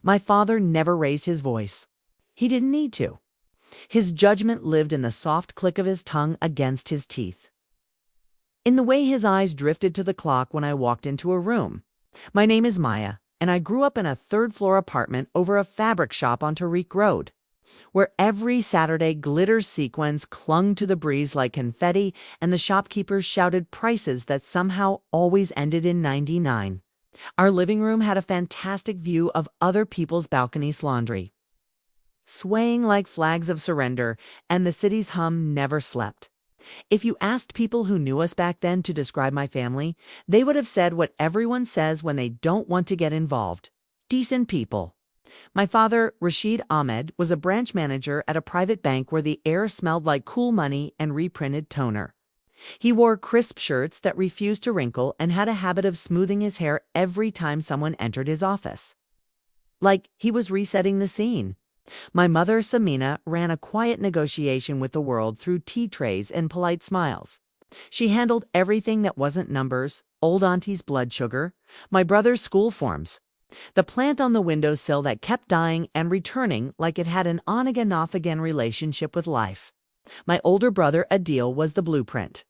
My father never raised his voice. He didn't need to. His judgment lived in the soft click of his tongue against his teeth, in the way his eyes drifted to the clock when I walked into a room. My name is Maya, and I grew up in a third-floor apartment over a fabric shop on Tariq Road, where every Saturday glitter sequins clung to the breeze like confetti and the shopkeepers shouted prices that somehow always ended in 99. Our living room had a fantastic view of other people's balconies' laundry, swaying like flags of surrender, and the city's hum never slept. If you asked people who knew us back then to describe my family, they would have said what everyone says when they don't want to get involved: decent people. My father, Rashid Ahmed, was a branch manager at a private bank where the air smelled like cool money and reprinted toner. He wore crisp shirts that refused to wrinkle and had a habit of smoothing his hair every time someone entered his office, like he was resetting the scene. My mother, Samina, ran a quiet negotiation with the world through tea trays and polite smiles. She handled everything that wasn't numbers, old auntie's blood sugar, my brother's school forms, the plant on the windowsill that kept dying and returning like it had an on-again, off-again relationship with life. My older brother, Adil, was the blueprint.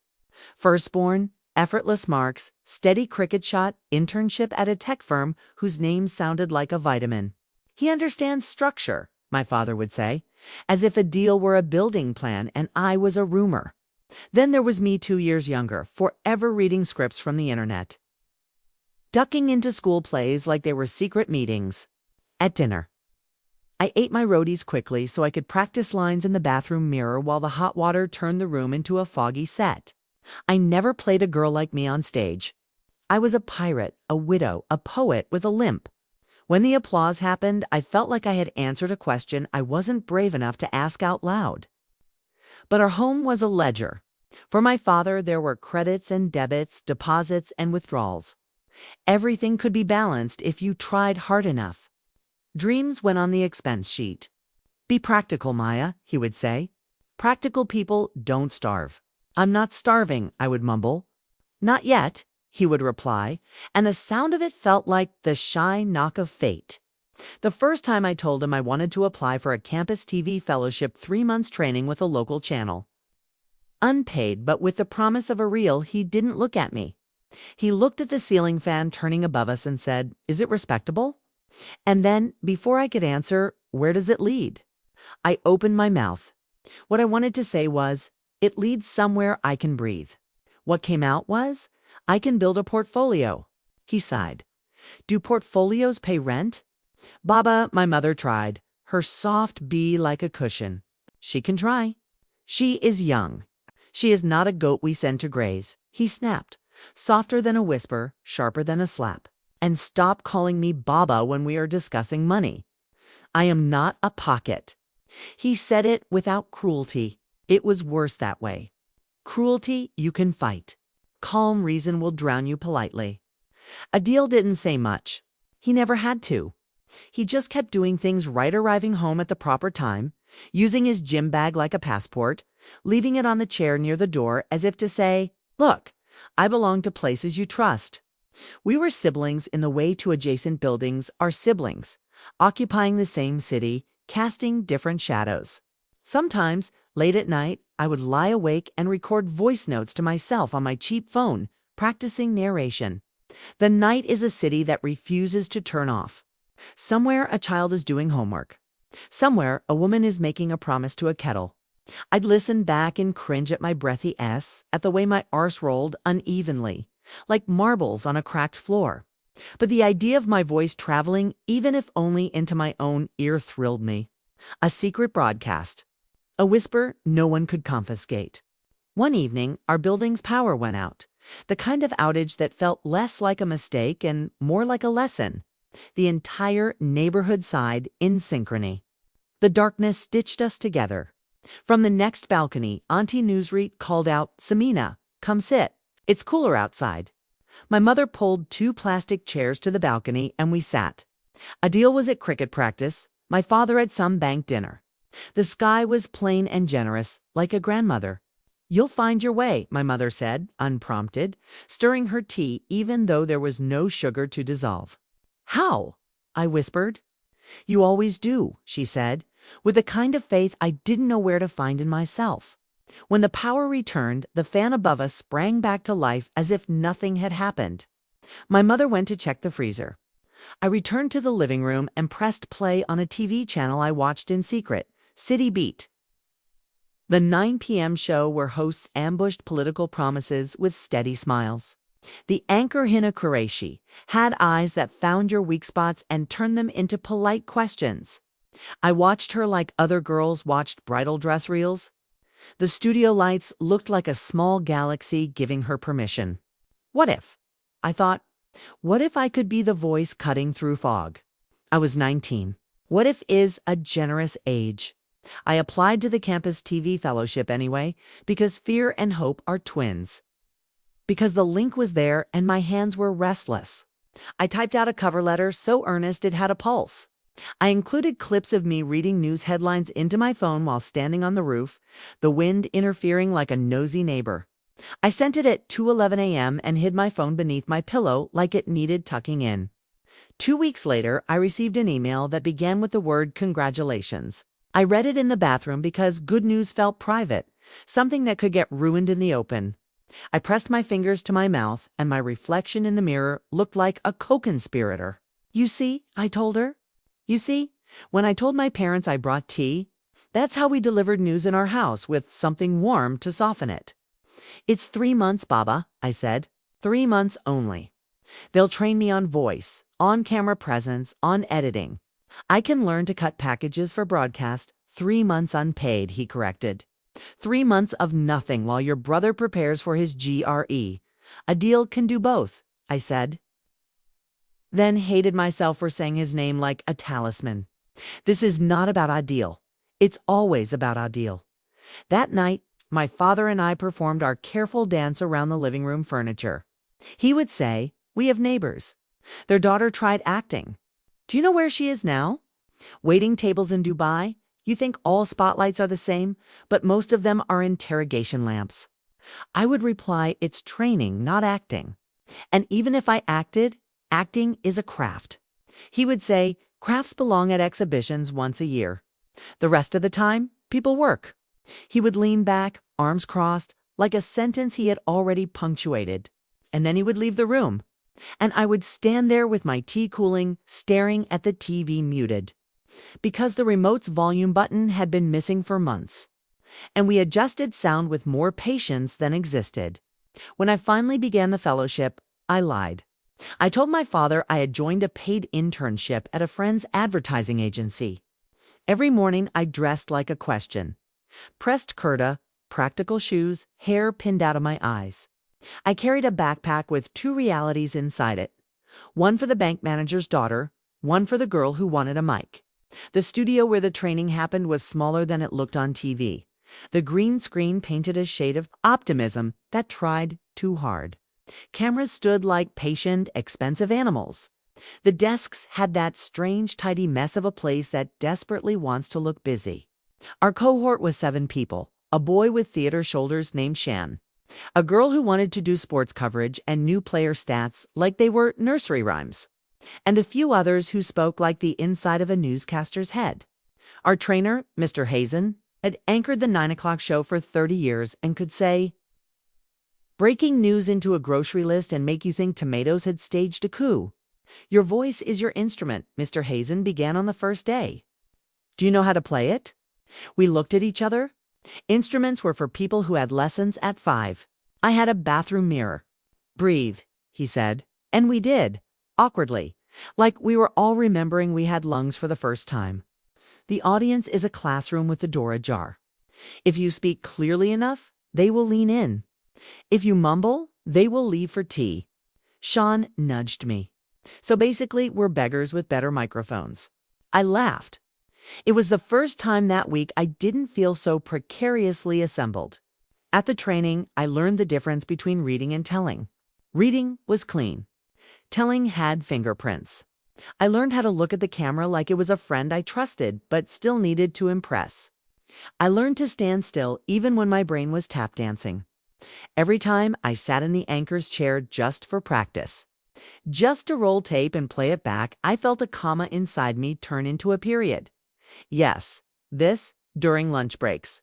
Firstborn, effortless marks, steady cricket shot, internship at a tech firm whose name sounded like a vitamin. He understands structure, my father would say, as if a deal were a building plan and I was a rumor. Then there was me 2 years younger, forever reading scripts from the internet, ducking into school plays like they were secret meetings. At dinner, I ate my rotis quickly so I could practice lines in the bathroom mirror while the hot water turned the room into a foggy set. I never played a girl like me on stage. I was a pirate, a widow, a poet with a limp. When the applause happened, I felt like I had answered a question I wasn't brave enough to ask out loud. But our home was a ledger. For my father, there were credits and debits, deposits and withdrawals. Everything could be balanced if you tried hard enough. Dreams went on the expense sheet. Be practical, Maya, he would say. Practical people don't starve. I'm not starving, I would mumble. Not yet, he would reply, and the sound of it felt like the shy knock of fate. The first time I told him I wanted to apply for a campus TV fellowship 3 months training with a local channel, unpaid but with the promise of a reel, he didn't look at me. He looked at the ceiling fan turning above us and said, "Is it respectable?" And then, before I could answer, "Where does it lead?" I opened my mouth. What I wanted to say was, "It leads somewhere I can breathe." What came out was, "I can build a portfolio." He sighed. "Do portfolios pay rent?" "Baba," my mother tried, her soft B like a cushion. "She can try. She is young. She is not a goat we send to graze." He snapped, softer than a whisper, sharper than a slap. "And stop calling me Baba when we are discussing money. I am not a pocket." He said it without cruelty. It was worse that way. Cruelty you can fight. Calm reason will drown you politely. Adil didn't say much. He never had to. He just kept doing things right, arriving home at the proper time, using his gym bag like a passport, leaving it on the chair near the door as if to say, "Look, I belong to places you trust." We were siblings in the way two adjacent buildings are siblings, occupying the same city, casting different shadows. Sometimes, late at night, I would lie awake and record voice notes to myself on my cheap phone, practicing narration. The night is a city that refuses to turn off. Somewhere a child is doing homework. Somewhere a woman is making a promise to a kettle. I'd listen back and cringe at my breathy S, at the way my arse rolled unevenly, like marbles on a cracked floor. But the idea of my voice traveling, even if only into my own ear, thrilled me. A secret broadcast. A whisper no one could confiscate. One evening, our building's power went out. The kind of outage that felt less like a mistake and more like a lesson. The entire neighborhood sighed in synchrony. The darkness stitched us together. From the next balcony, Auntie Newsread called out, "Samina, come sit. It's cooler outside." My mother pulled 2 plastic chairs to the balcony and we sat. Adil was at cricket practice, my father at some bank dinner. The sky was plain and generous, like a grandmother. "You'll find your way," my mother said, unprompted, stirring her tea even though there was no sugar to dissolve. "How?" I whispered. "You always do," she said, with the kind of faith I didn't know where to find in myself. When the power returned, the fan above us sprang back to life as if nothing had happened. My mother went to check the freezer. I returned to the living room and pressed play on a TV channel I watched in secret, City Beat, the 9 p.m. show where hosts ambushed political promises with steady smiles. The anchor Hina Qureshi had eyes that found your weak spots and turned them into polite questions. I watched her like other girls watched bridal dress reels. The studio lights looked like a small galaxy giving her permission. What if? I thought, what if I could be the voice cutting through fog? I was 19. What if is a generous age? I applied to the campus TV fellowship anyway, because fear and hope are twins. Because the link was there and my hands were restless. I typed out a cover letter so earnest it had a pulse. I included clips of me reading news headlines into my phone while standing on the roof, the wind interfering like a nosy neighbor. I sent it at 2:11 a.m. and hid my phone beneath my pillow like it needed tucking in. 2 weeks later, I received an email that began with the word congratulations. I read it in the bathroom because good news felt private, something that could get ruined in the open. I pressed my fingers to my mouth, and my reflection in the mirror looked like a co-conspirator. "You see," I told her. "You see, when I told my parents I brought tea, that's how we delivered news in our house, with something warm to soften it." "It's 3 months, Baba," I said. 3 months only. They'll train me on voice, on-camera presence, on editing. I can learn to cut packages for broadcast. 3 months unpaid, he corrected. 3 months of nothing while your brother prepares for his GRE. A deal can do both, I said. Then hated myself for saying his name like a talisman. This is not about Adil. It's always about Adil. That night, my father and I performed our careful dance around the living room furniture. He would say, "We have neighbors. Their daughter tried acting. Do you know where she is now? Waiting tables in Dubai. You think all spotlights are the same, but most of them are interrogation lamps." I would reply, "It's training, not acting. And even if I acted, acting is a craft." He would say, "Crafts belong at exhibitions once a year. The rest of the time, people work." He would lean back, arms crossed, like a sentence he had already punctuated. And then he would leave the room. And I would stand there with my tea cooling, staring at the TV muted. Because the remote's volume button had been missing for months. And we adjusted sound with more patience than existed. When I finally began the fellowship, I lied. I told my father I had joined a paid internship at a friend's advertising agency. Every morning I dressed like a question. Pressed kurta, practical shoes, hair pinned out of my eyes. I carried a backpack with 2 realities inside it. One for the bank manager's daughter, one for the girl who wanted a mic. The studio where the training happened was smaller than it looked on TV. The green screen painted a shade of optimism that tried too hard. Cameras stood like patient, expensive animals. The desks had that strange, tidy mess of a place that desperately wants to look busy. Our cohort was 7 people, a boy with theater shoulders named Shan, a girl who wanted to do sports coverage and knew player stats like they were nursery rhymes, and a few others who spoke like the inside of a newscaster's head. Our trainer, Mr. Hazen, had anchored the 9 o'clock show for 30 years and could say, "Breaking news into a grocery list and make you think tomatoes had staged a coup. Your voice is your instrument," Mr. Hazen began on the first day. "Do you know how to play it?" We looked at each other. Instruments were for people who had lessons at 5. I had a bathroom mirror. "Breathe," he said. And we did, awkwardly, like we were all remembering we had lungs for the first time. The audience is a classroom with the door ajar. If you speak clearly enough, they will lean in. If you mumble, they will leave for tea. Sean nudged me. So basically, we're beggars with better microphones. I laughed. It was the first time that week I didn't feel so precariously assembled. At the training, I learned the difference between reading and telling. Reading was clean. Telling had fingerprints. I learned how to look at the camera like it was a friend I trusted but still needed to impress. I learned to stand still even when my brain was tap dancing. Every time I sat in the anchor's chair just for practice. Just to roll tape and play it back, I felt a comma inside me turn into a period. Yes, this during lunch breaks.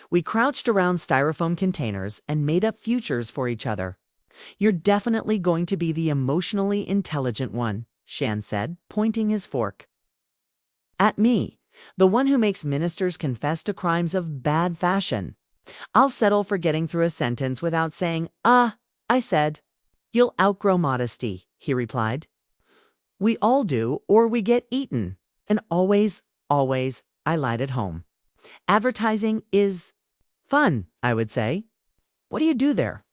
We crouched around styrofoam containers and made up futures for each other. You're definitely going to be the emotionally intelligent one, Shan said, pointing his fork at me, the one who makes ministers confess to crimes of bad fashion. I'll settle for getting through a sentence without saying, I said. You'll outgrow modesty, he replied. We all do, or we get eaten. And always, I lied at home. Advertising is fun, I would say. What do you do there?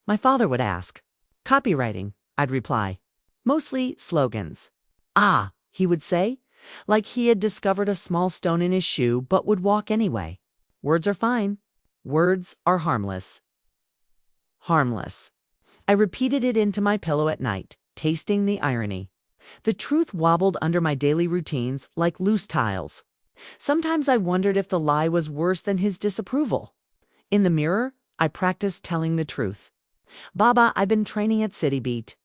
My father would ask. Copywriting, I'd reply. Mostly slogans. Ah, he would say, like he had discovered a small stone in his shoe but would walk anyway. Words are fine. Words are harmless. Harmless. I repeated it into my pillow at night, tasting the irony. The truth wobbled under my daily routines like loose tiles. Sometimes I wondered if the lie was worse than his disapproval. In the mirror, I practiced telling the truth. Baba, I've been training at City Beat.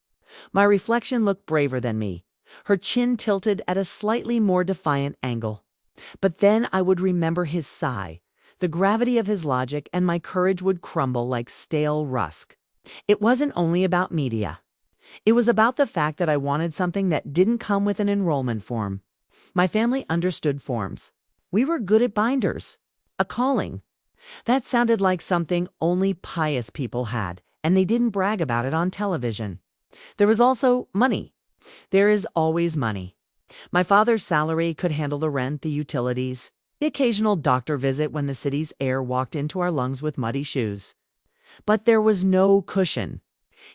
My reflection looked braver than me, her chin tilted at a slightly more defiant angle. But then I would remember his sigh, the gravity of his logic, and my courage would crumble like stale rusk. It wasn't only about media. It was about the fact that I wanted something that didn't come with an enrollment form. My family understood forms. We were good at binders. A calling. That sounded like something only pious people had, and they didn't brag about it on television. There was also money. There is always money. My father's salary could handle the rent, the utilities, the occasional doctor visit when the city's air walked into our lungs with muddy shoes. But there was no cushion.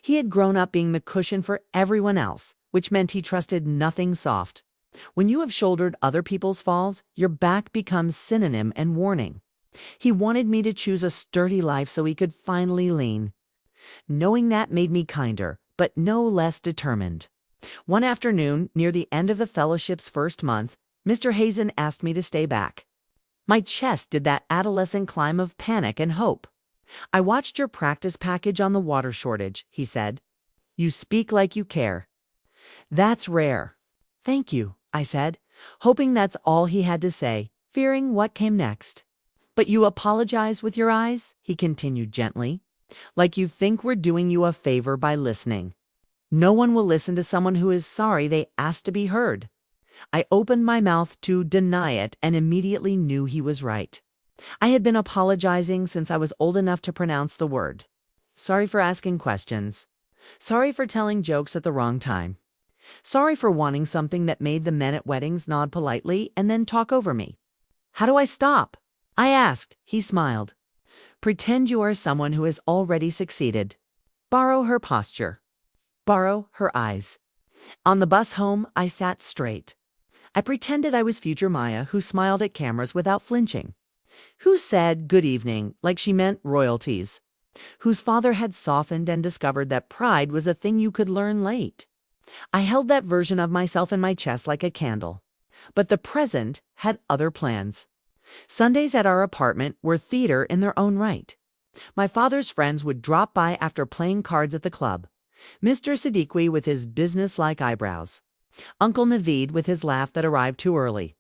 He had grown up being the cushion for everyone else, which meant he trusted nothing soft. When you have shouldered other people's falls, your back becomes synonym and warning. He wanted me to choose a sturdy life so he could finally lean. Knowing that made me kinder, but no less determined. One afternoon, near the end of the fellowship's first month, Mr. Hazen asked me to stay back. My chest did that adolescent climb of panic and hope. I watched your practice package on the water shortage, he said. You speak like you care. That's rare. Thank you, I said, hoping that's all he had to say, fearing what came next. But you apologize with your eyes, he continued gently, like you think we're doing you a favor by listening. No one will listen to someone who is sorry they asked to be heard. I opened my mouth to deny it and immediately knew he was right. I had been apologizing since I was old enough to pronounce the word. Sorry for asking questions. Sorry for telling jokes at the wrong time. Sorry for wanting something that made the men at weddings nod politely and then talk over me. How do I stop? I asked. He smiled. Pretend you are someone who has already succeeded. Borrow her posture. Borrow her eyes. On the bus home, I sat straight. I pretended I was future Maya, who smiled at cameras without flinching. Who said good evening like she meant royalties. Whose father had softened and discovered that pride was a thing you could learn late. I held that version of myself in my chest like a candle. But the present had other plans. Sundays at our apartment were theater in their own right. My father's friends would drop by after playing cards at the club. Mr. Siddiqui with his business-like eyebrows. Uncle Naveed with his laugh that arrived too early.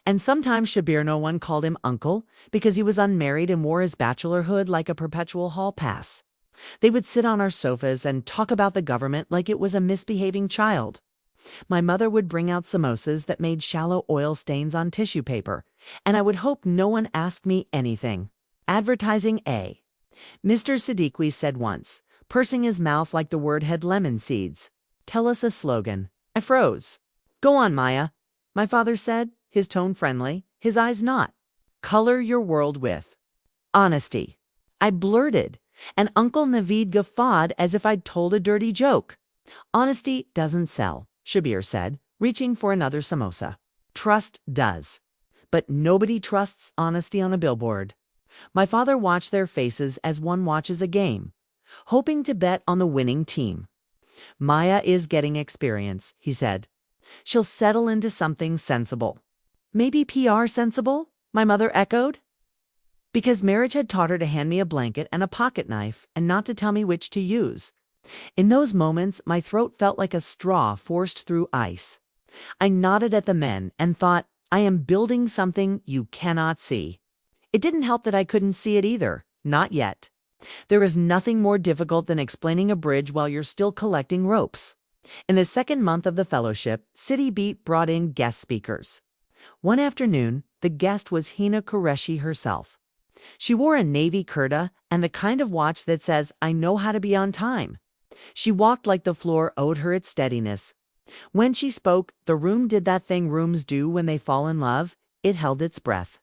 And sometimes Shabir, no one called him uncle because he was unmarried and wore his bachelorhood like a perpetual hall pass. They would sit on our sofas and talk about the government like it was a misbehaving child. My mother would bring out samosas that made shallow oil stains on tissue paper, and I would hope no one asked me anything. Advertising A. Mr. Siddiqui said once, pursing his mouth like the word had lemon seeds. Tell us a slogan. I froze. Go on, Maya, my father said, his tone friendly, his eyes not. Color your world with honesty. I blurted, and Uncle Naveed guffawed as if I'd told a dirty joke. Honesty doesn't sell, Shabir said, reaching for another samosa. Trust does. But nobody trusts honesty on a billboard. My father watched their faces as one watches a game, hoping to bet on the winning team. Maya is getting experience, he said. She'll settle into something sensible. Maybe PR sensible? My mother echoed. Because marriage had taught her to hand me a blanket and a pocket knife and not to tell me which to use. In those moments, my throat felt like a straw forced through ice. I nodded at the men and thought, I am building something you cannot see. It didn't help that I couldn't see it either. Not yet. There is nothing more difficult than explaining a bridge while you're still collecting ropes. In the second month of the fellowship, City Beat brought in guest speakers. One afternoon, the guest was Hina Qureshi herself. She wore a navy kurta and the kind of watch that says, I know how to be on time. She walked like the floor owed her its steadiness. When she spoke, the room did that thing rooms do when they fall in love. It held its breath.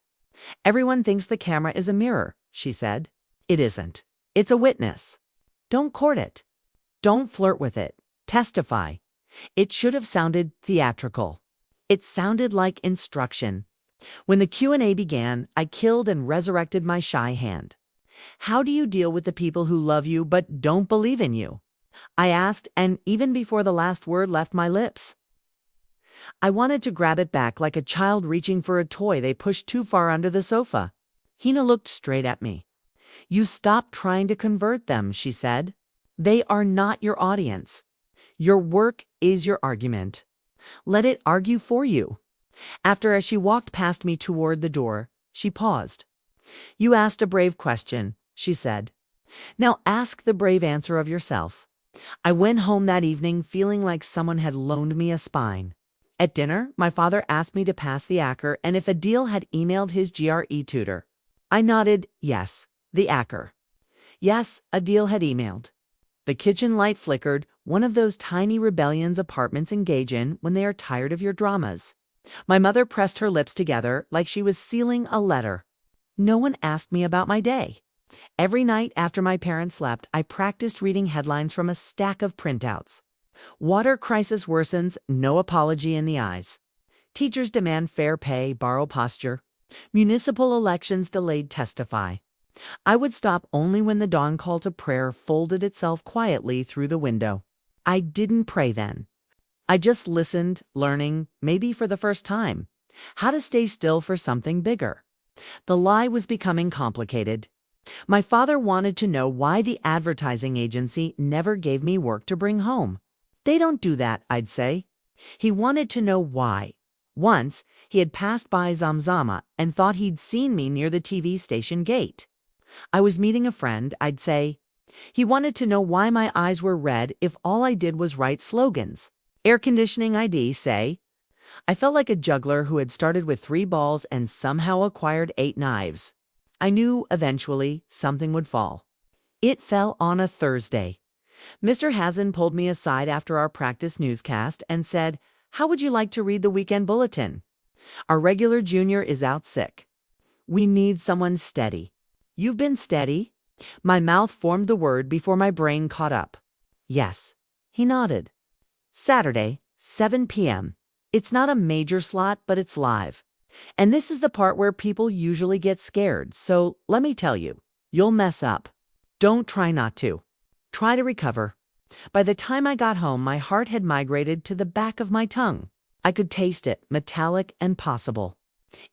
Everyone thinks the camera is a mirror, she said. It isn't. It's a witness. Don't court it. Don't flirt with it. Testify. It should have sounded theatrical. It sounded like instruction. When the Q&A began, I killed and resurrected my shy hand. How do you deal with the people who love you but don't believe in you? I asked, and even before the last word left my lips, I wanted to grab it back like a child reaching for a toy they pushed too far under the sofa. Hina looked straight at me. You stop trying to convert them, she said. They are not your audience. Your work is your argument. Let it argue for you. As she walked past me toward the door, she paused. You asked a brave question, she said. Now ask the brave answer of yourself. I went home that evening feeling like someone had loaned me a spine. At dinner, my father asked me to pass the ACCR and if Adil had emailed his GRE tutor. I nodded, yes, the ACCR. Yes, Adil had emailed. The kitchen light flickered, one of those tiny rebellions apartments engage in when they are tired of your dramas. My mother pressed her lips together like she was sealing a letter. No one asked me about my day. Every night after my parents slept, I practiced reading headlines from a stack of printouts. Water crisis worsens, no apology in the eyes. Teachers demand fair pay, borrow posture. Municipal elections delayed, testify. I would stop only when the dawn call to prayer folded itself quietly through the window. I didn't pray then. I just listened, learning, maybe for the first time, how to stay still for something bigger. The lie was becoming complicated. My father wanted to know why the advertising agency never gave me work to bring home. They don't do that, I'd say. He wanted to know why. Once, he had passed by Zamzama and thought he'd seen me near the TV station gate. I was meeting a friend, I'd say. He wanted to know why my eyes were red if all I did was write slogans. Air conditioning ID, say. I felt like a juggler who had started with 3 balls and somehow acquired 8 knives. I knew eventually something would fall. It fell on a Thursday. Mr. Hazen pulled me aside after our practice newscast and said, how would you like to read the weekend bulletin? Our regular junior is out sick. We need someone steady. You've been steady? My mouth formed the word before my brain caught up. Yes. He nodded. Saturday, 7 p.m. It's not a major slot, but it's live. And this is the part where people usually get scared, so let me tell you, you'll mess up. Don't try not to. Try to recover. By the time I got home, my heart had migrated to the back of my tongue. I could taste it, metallic and possible.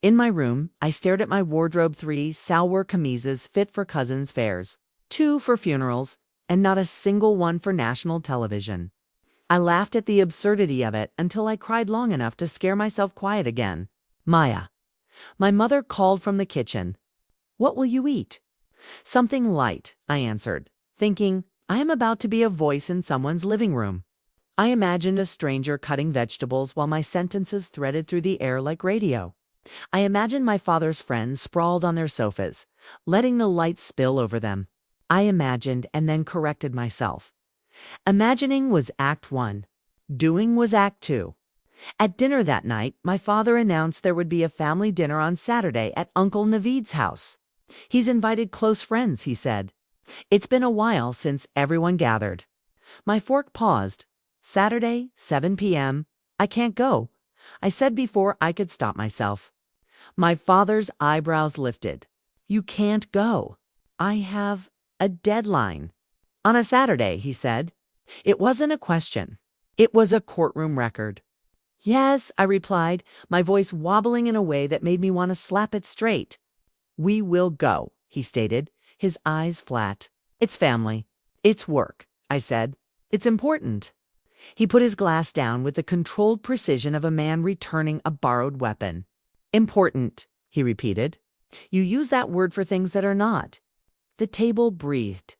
In my room, I stared at my wardrobe, 3 salwar kamises fit for cousins' fairs, 2 for funerals, and not a single one for national television. I laughed at the absurdity of it until I cried long enough to scare myself quiet again. Maya. My mother called from the kitchen. What will you eat? Something light, I answered, thinking, I am about to be a voice in someone's living room. I imagined a stranger cutting vegetables while my sentences threaded through the air like radio. I imagined my father's friends sprawled on their sofas, letting the light spill over them. I imagined and then corrected myself. Imagining was Act 1. Doing was Act 2. At dinner that night, my father announced there would be a family dinner on Saturday at Uncle Naveed's house. He's invited close friends, he said. It's been a while since everyone gathered. My fork paused. Saturday, 7 p.m. I can't go, I said before I could stop myself. My father's eyebrows lifted. You can't go. I have a deadline. On a Saturday, he said. It wasn't a question. It was a courtroom record. Yes, I replied, my voice wobbling in a way that made me want to slap it straight. We will go, he stated, his eyes flat. It's family. It's work. I said. It's important. He put his glass down with the controlled precision of a man returning a borrowed weapon. Important, he repeated. You use that word for things that are not. The table breathed.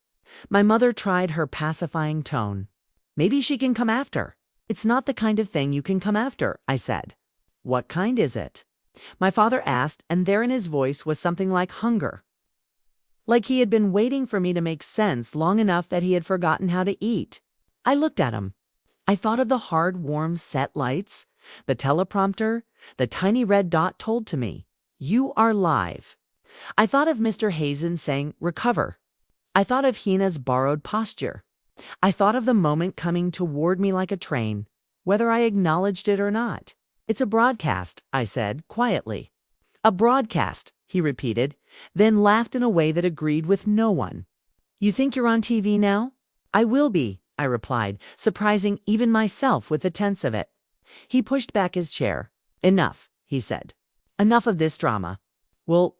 My mother tried her pacifying tone. Maybe she can come after. It's not the kind of thing you can come after, I said. What kind is it? My father asked, and there in his voice was something like hunger. Like he had been waiting for me to make sense long enough that he had forgotten how to eat. I looked at him. I thought of the hard, warm, set lights, the teleprompter, the tiny red dot told to me, "You are live." I thought of Mr. Hazen saying, "Recover." I thought of Hina's borrowed posture. I thought of the moment coming toward me like a train, whether I acknowledged it or not. It's a broadcast, I said, quietly. A broadcast, he repeated, then laughed in a way that agreed with no one. You think you're on TV now? I will be, I replied, surprising even myself with the tense of it. He pushed back his chair. Enough, he said. Enough of this drama. We'll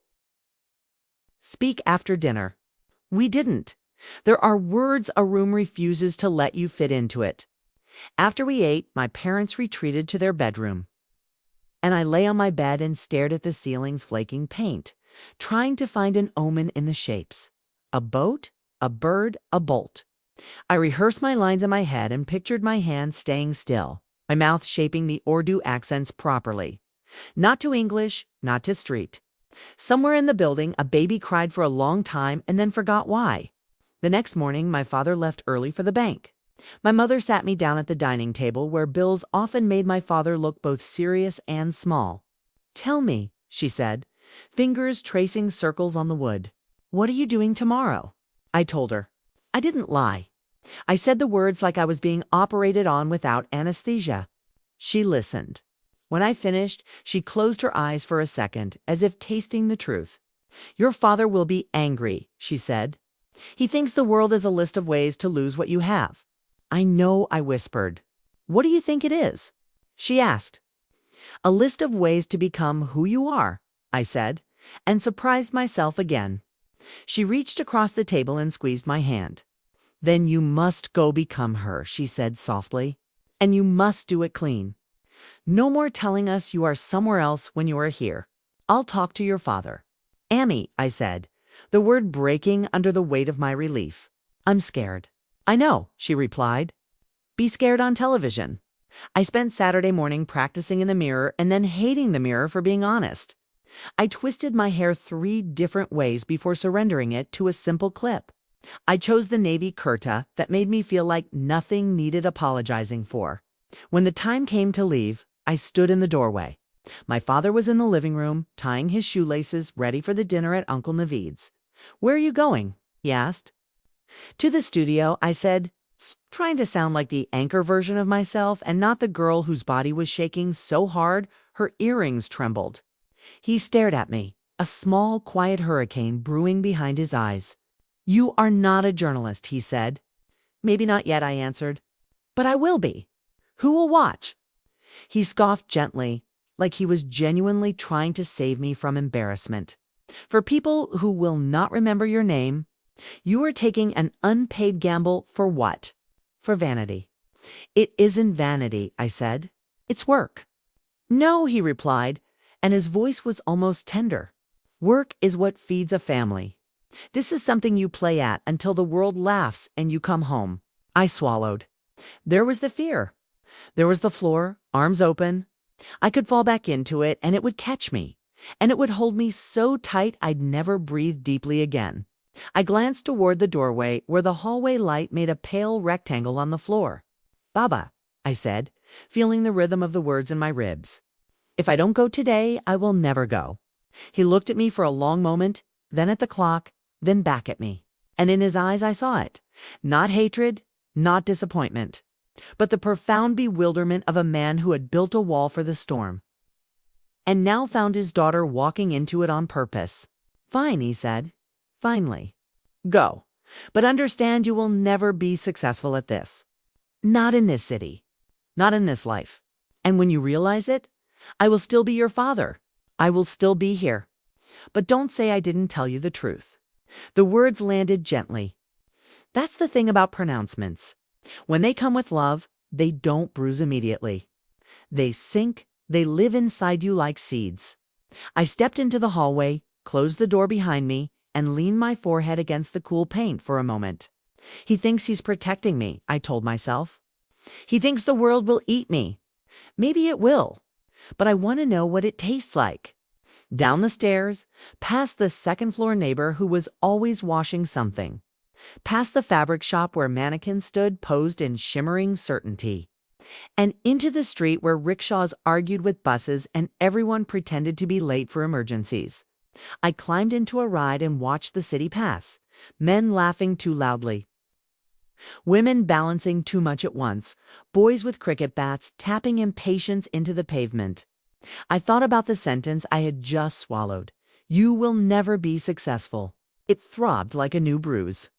speak after dinner. We didn't. There are words a room refuses to let you fit into it. After we ate, my parents retreated to their bedroom. And I lay on my bed and stared at the ceiling's flaking paint, trying to find an omen in the shapes. A boat, a bird, a bolt. I rehearsed my lines in my head and pictured my hands staying still, my mouth shaping the Urdu accents properly. Not to English, not to street. Somewhere in the building, a baby cried for a long time and then forgot why. The next morning, my father left early for the bank. My mother sat me down at the dining table where bills often made my father look both serious and small. Tell me, she said, fingers tracing circles on the wood. What are you doing tomorrow? I told her. I didn't lie. I said the words like I was being operated on without anesthesia. She listened. When I finished, she closed her eyes for a second, as if tasting the truth. Your father will be angry, she said. He thinks the world is a list of ways to lose what you have. I know, I whispered. What do you think it is? She asked. A list of ways to become who you are, I said, and surprised myself again. She reached across the table and squeezed my hand. Then you must go become her, she said softly, and you must do it clean. No more telling us you are somewhere else when you are here. I'll talk to your father. Amy, I said, the word breaking under the weight of my relief. I'm scared. I know, she replied. Be scared on television. I spent Saturday morning practicing in the mirror and then hating the mirror for being honest. I twisted my hair 3 different ways before surrendering it to a simple clip. I chose the navy kurta that made me feel like nothing needed apologizing for. When the time came to leave, I stood in the doorway. My father was in the living room, tying his shoelaces, ready for the dinner at Uncle Naveed's. Where are you going? He asked. To the studio, I said, trying to sound like the anchor version of myself and not the girl whose body was shaking so hard her earrings trembled. He stared at me, a small, quiet hurricane brewing behind his eyes. You are not a journalist, he said. Maybe not yet, I answered. But I will be. Who will watch? He scoffed gently, like he was genuinely trying to save me from embarrassment. For people who will not remember your name, you are taking an unpaid gamble for what? For vanity. It isn't vanity, I said. It's work. No, he replied, and his voice was almost tender. Work is what feeds a family. This is something you play at until the world laughs and you come home. I swallowed. There was the fear. There was the floor, arms open. I could fall back into it and it would catch me. And it would hold me so tight I'd never breathe deeply again. I glanced toward the doorway where the hallway light made a pale rectangle on the floor. Baba, I said, feeling the rhythm of the words in my ribs. If I don't go today, I will never go. He looked at me for a long moment, then at the clock, then back at me. And in his eyes I saw it. Not hatred, not disappointment, but the profound bewilderment of a man who had built a wall for the storm and now found his daughter walking into it on purpose. Fine, he said. Finally. Go. But understand you will never be successful at this. Not in this city. Not in this life. And when you realize it, I will still be your father. I will still be here. But don't say I didn't tell you the truth. The words landed gently. That's the thing about pronouncements. When they come with love, they don't bruise immediately. They sink, they live inside you like seeds. I stepped into the hallway, closed the door behind me, and leaned my forehead against the cool paint for a moment. He thinks he's protecting me, I told myself. He thinks the world will eat me. Maybe it will, but I want to know what it tastes like. Down the stairs, past the second-floor neighbor who was always washing something. Past the fabric shop where mannequins stood posed in shimmering certainty. And into the street where rickshaws argued with buses and everyone pretended to be late for emergencies. I climbed into a ride and watched the city pass, men laughing too loudly, women balancing too much at once, boys with cricket bats tapping impatience into the pavement. I thought about the sentence I had just swallowed. You will never be successful. It throbbed like a new bruise.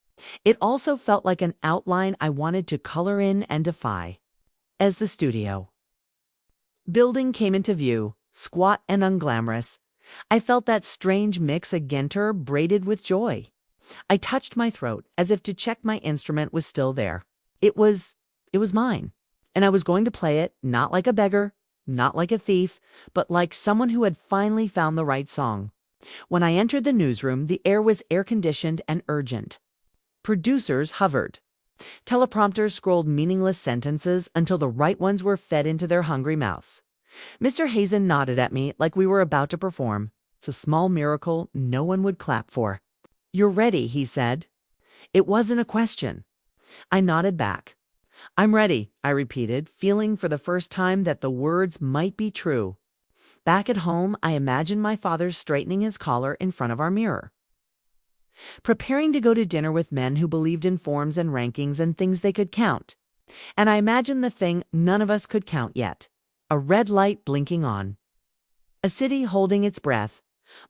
It also felt like an outline I wanted to color in and defy. As the studio building came into view, squat and unglamorous, I felt that strange mix of Genter braided with joy. I touched my throat as if to check my instrument was still there. It was mine, and I was going to play it not like a beggar, not like a thief, but like someone who had finally found the right song. When I entered the newsroom, the air was air-conditioned and urgent. Producers hovered. Teleprompters scrolled meaningless sentences until the right ones were fed into their hungry mouths. Mr. Hazen nodded at me like we were about to perform. It's a small miracle no one would clap for. You're ready, he said. It wasn't a question. I nodded back. I'm ready, I repeated, feeling for the first time that the words might be true. Back at home, I imagined my father straightening his collar in front of our mirror, preparing to go to dinner with men who believed in forms and rankings and things they could count. And I imagined the thing none of us could count yet, a red light blinking on. A city holding its breath,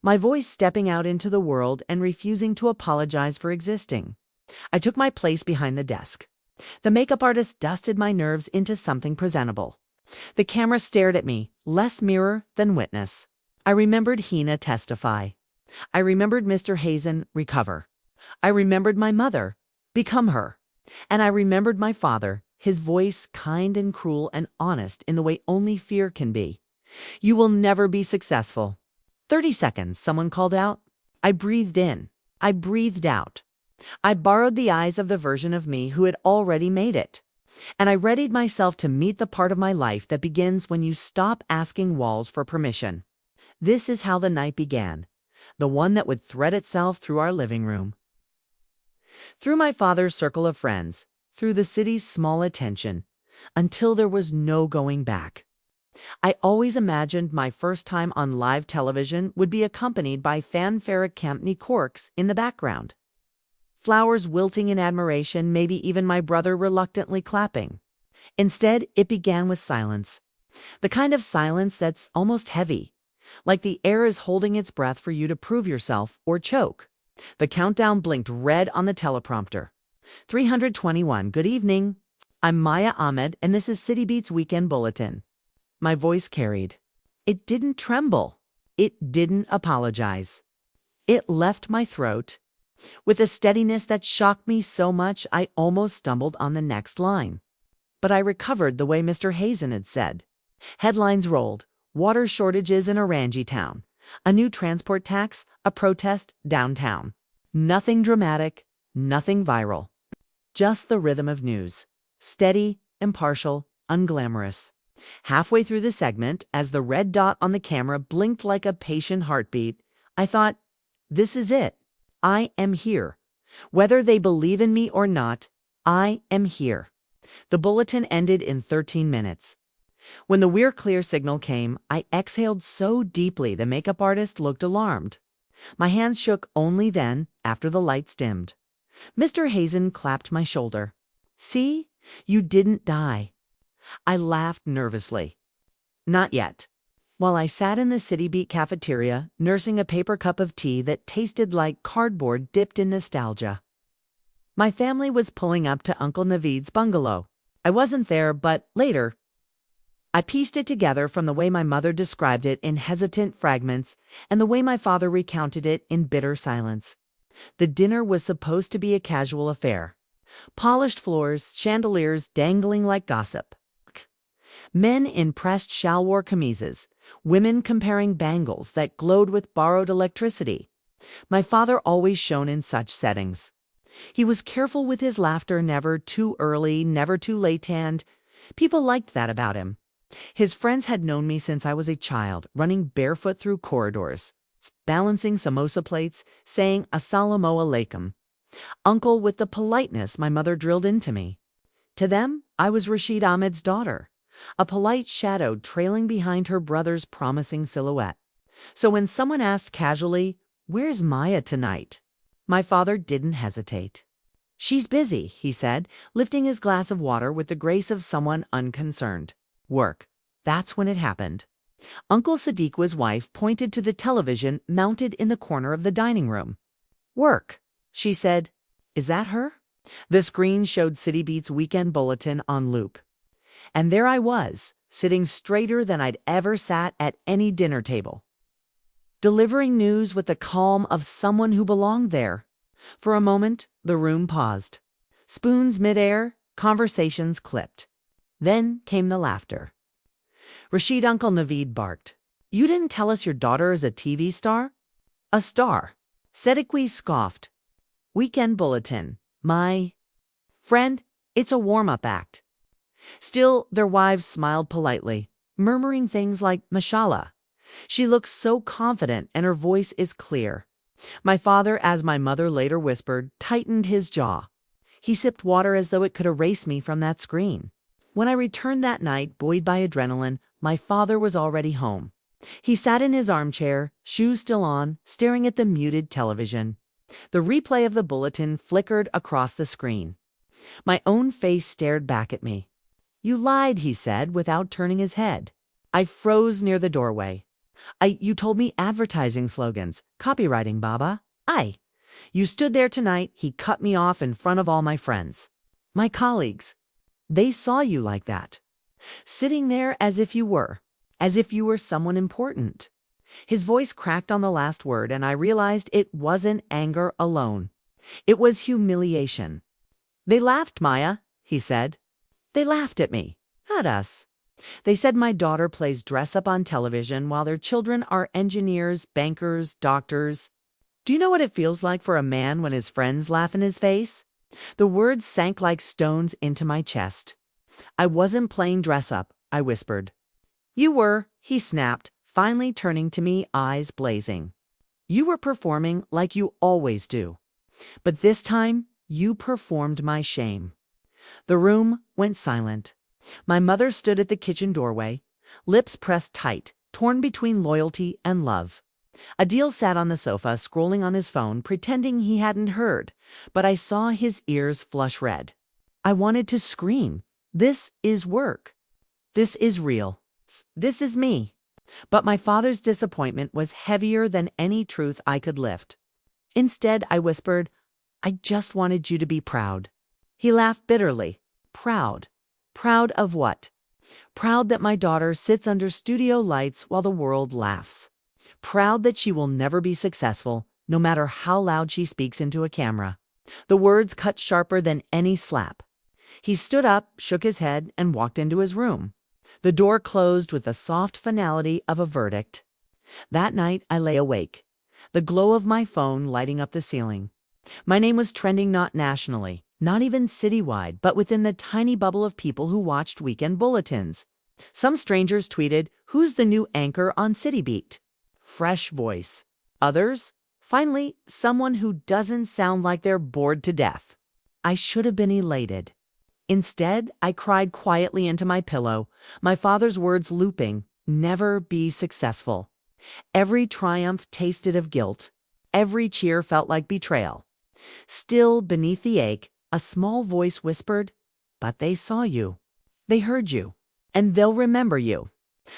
my voice stepping out into the world and refusing to apologize for existing. I took my place behind the desk. The makeup artist dusted my nerves into something presentable. The camera stared at me, less mirror than witness. I remembered Hina testify. I remembered Mr. Hazen recover. I remembered my mother become her. And I remembered my father, his voice kind and cruel and honest in the way only fear can be. You will never be successful. 30 seconds, someone called out. I breathed in. I breathed out. I borrowed the eyes of the version of me who had already made it. And I readied myself to meet the part of my life that begins when you stop asking walls for permission. This is how the night began, the one that would thread itself through our living room, through my father's circle of friends, through the city's small attention, until there was no going back. I always imagined my first time on live television would be accompanied by fanfaric Campney corks in the background. Flowers wilting in admiration, maybe even my brother reluctantly clapping. Instead, it began with silence. The kind of silence that's almost heavy, like the air is holding its breath for you to prove yourself or choke. The countdown blinked red on the teleprompter. 321, good evening. I'm Maya Ahmed, and this is City Beat's Weekend Bulletin. My voice carried. It didn't tremble. It didn't apologize. It left my throat with a steadiness that shocked me so much I almost stumbled on the next line. But I recovered the way Mr. Hazen had said. Headlines rolled. Water shortages in Orangi Town. A new transport tax, a protest downtown. Nothing dramatic, nothing viral. Just the rhythm of news. Steady, impartial, unglamorous. Halfway through the segment, as the red dot on the camera blinked like a patient heartbeat, I thought, this is it. I am here. Whether they believe in me or not, I am here. The bulletin ended in 13 minutes. When the "We're clear" signal came, I exhaled so deeply the makeup artist looked alarmed. My hands shook only then, after the lights dimmed. Mr. Hazen clapped my shoulder. See, you didn't die. I laughed nervously. Not yet. While I sat in the City Beat cafeteria, nursing a paper cup of tea that tasted like cardboard dipped in nostalgia. My family was pulling up to Uncle Naveed's bungalow. I wasn't there, but later, I pieced it together from the way my mother described it in hesitant fragments and the way my father recounted it in bitter silence. The dinner was supposed to be a casual affair. Polished floors, chandeliers dangling like gossip. Men in pressed shalwar chemises, women comparing bangles that glowed with borrowed electricity. My father always shone in such settings. He was careful with his laughter, never too early, never too late, and people liked that about him. His friends had known me since I was a child, running barefoot through corridors, balancing samosa plates, saying Assalamu alaikum. Uncle with the politeness my mother drilled into me. To them, I was Rashid Ahmed's daughter, a polite shadow trailing behind her brother's promising silhouette. So when someone asked casually, "Where's Maya tonight?" my father didn't hesitate. "She's busy," he said, lifting his glass of water with the grace of someone unconcerned. "Work." That's when it happened. Uncle Sadiq's wife pointed to the television mounted in the corner of the dining room. "Work," she said. "Is that her?" The screen showed City Beat's weekend bulletin on loop. And there I was, sitting straighter than I'd ever sat at any dinner table, delivering news with the calm of someone who belonged there. For a moment, the room paused. Spoons midair, conversations clipped. Then came the laughter. Rashid Uncle Naveed barked. "You didn't tell us your daughter is a TV star?" "A star." Sadiqui scoffed. "Weekend bulletin. My friend, it's a warm-up act." Still, their wives smiled politely, murmuring things like, "Mashallah. She looks so confident and her voice is clear." My father, as my mother later whispered, tightened his jaw. He sipped water as though it could erase me from that screen. When I returned that night, buoyed by adrenaline, my father was already home. He sat in his armchair, shoes still on, staring at the muted television. The replay of the bulletin flickered across the screen. My own face stared back at me. "You lied," he said, without turning his head. I froze near the doorway. You told me advertising slogans, copywriting, Baba. You stood there tonight," he cut me off in front of all my friends. "My colleagues. They saw you like that. Sitting there as if you were someone important." His voice cracked on the last word, and I realized it wasn't anger alone. It was humiliation. "They laughed, Maya," he said. "They laughed at me. At us. They said my daughter plays dress-up on television while their children are engineers, bankers, doctors. Do you know what it feels like for a man when his friends laugh in his face?" The words sank like stones into my chest. "I wasn't playing dress-up," I whispered. "You were," he snapped, finally turning to me, eyes blazing. "You were performing like you always do. But this time, you performed my shame." The room went silent. My mother stood at the kitchen doorway, lips pressed tight, torn between loyalty and love. Adil sat on the sofa, scrolling on his phone, pretending he hadn't heard, but I saw his ears flush red. I wanted to scream. This is work. This is real. This is me. But my father's disappointment was heavier than any truth I could lift. Instead, I whispered, "I just wanted you to be proud." He laughed bitterly. "Proud? Proud of what?" "Proud that my daughter sits under studio lights while the world laughs. Proud that she will never be successful, no matter how loud she speaks into a camera." The words cut sharper than any slap. He stood up, shook his head, and walked into his room. The door closed with the soft finality of a verdict. That night I lay awake, the glow of my phone lighting up the ceiling. My name was trending not nationally, not even citywide, but within the tiny bubble of people who watched weekend bulletins. Some strangers tweeted, "Who's the new anchor on City Beat?" Fresh voice. Others, finally, someone who doesn't sound like they're bored to death. I should have been elated. Instead, I cried quietly into my pillow, my father's words looping, "Never be successful." Every triumph tasted of guilt. Every cheer felt like betrayal. Still, beneath the ache, a small voice whispered, "But they saw you. They heard you. And they'll remember you."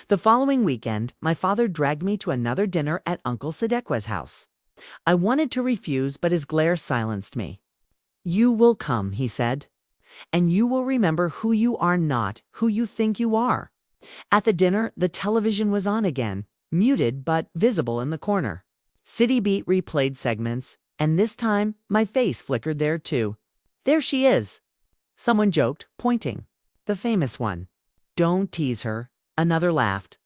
The following weekend, my father dragged me to another dinner at Uncle Sadekwa's house. I wanted to refuse, but his glare silenced me. "You will come," he said, "and you will remember who you are, not who you think you are." At the dinner, the television was on again, muted but visible in the corner. City Beat replayed segments, and this time my face flickered there too. There she is, someone joked, pointing. The famous one. Don't tease her. Another laughed.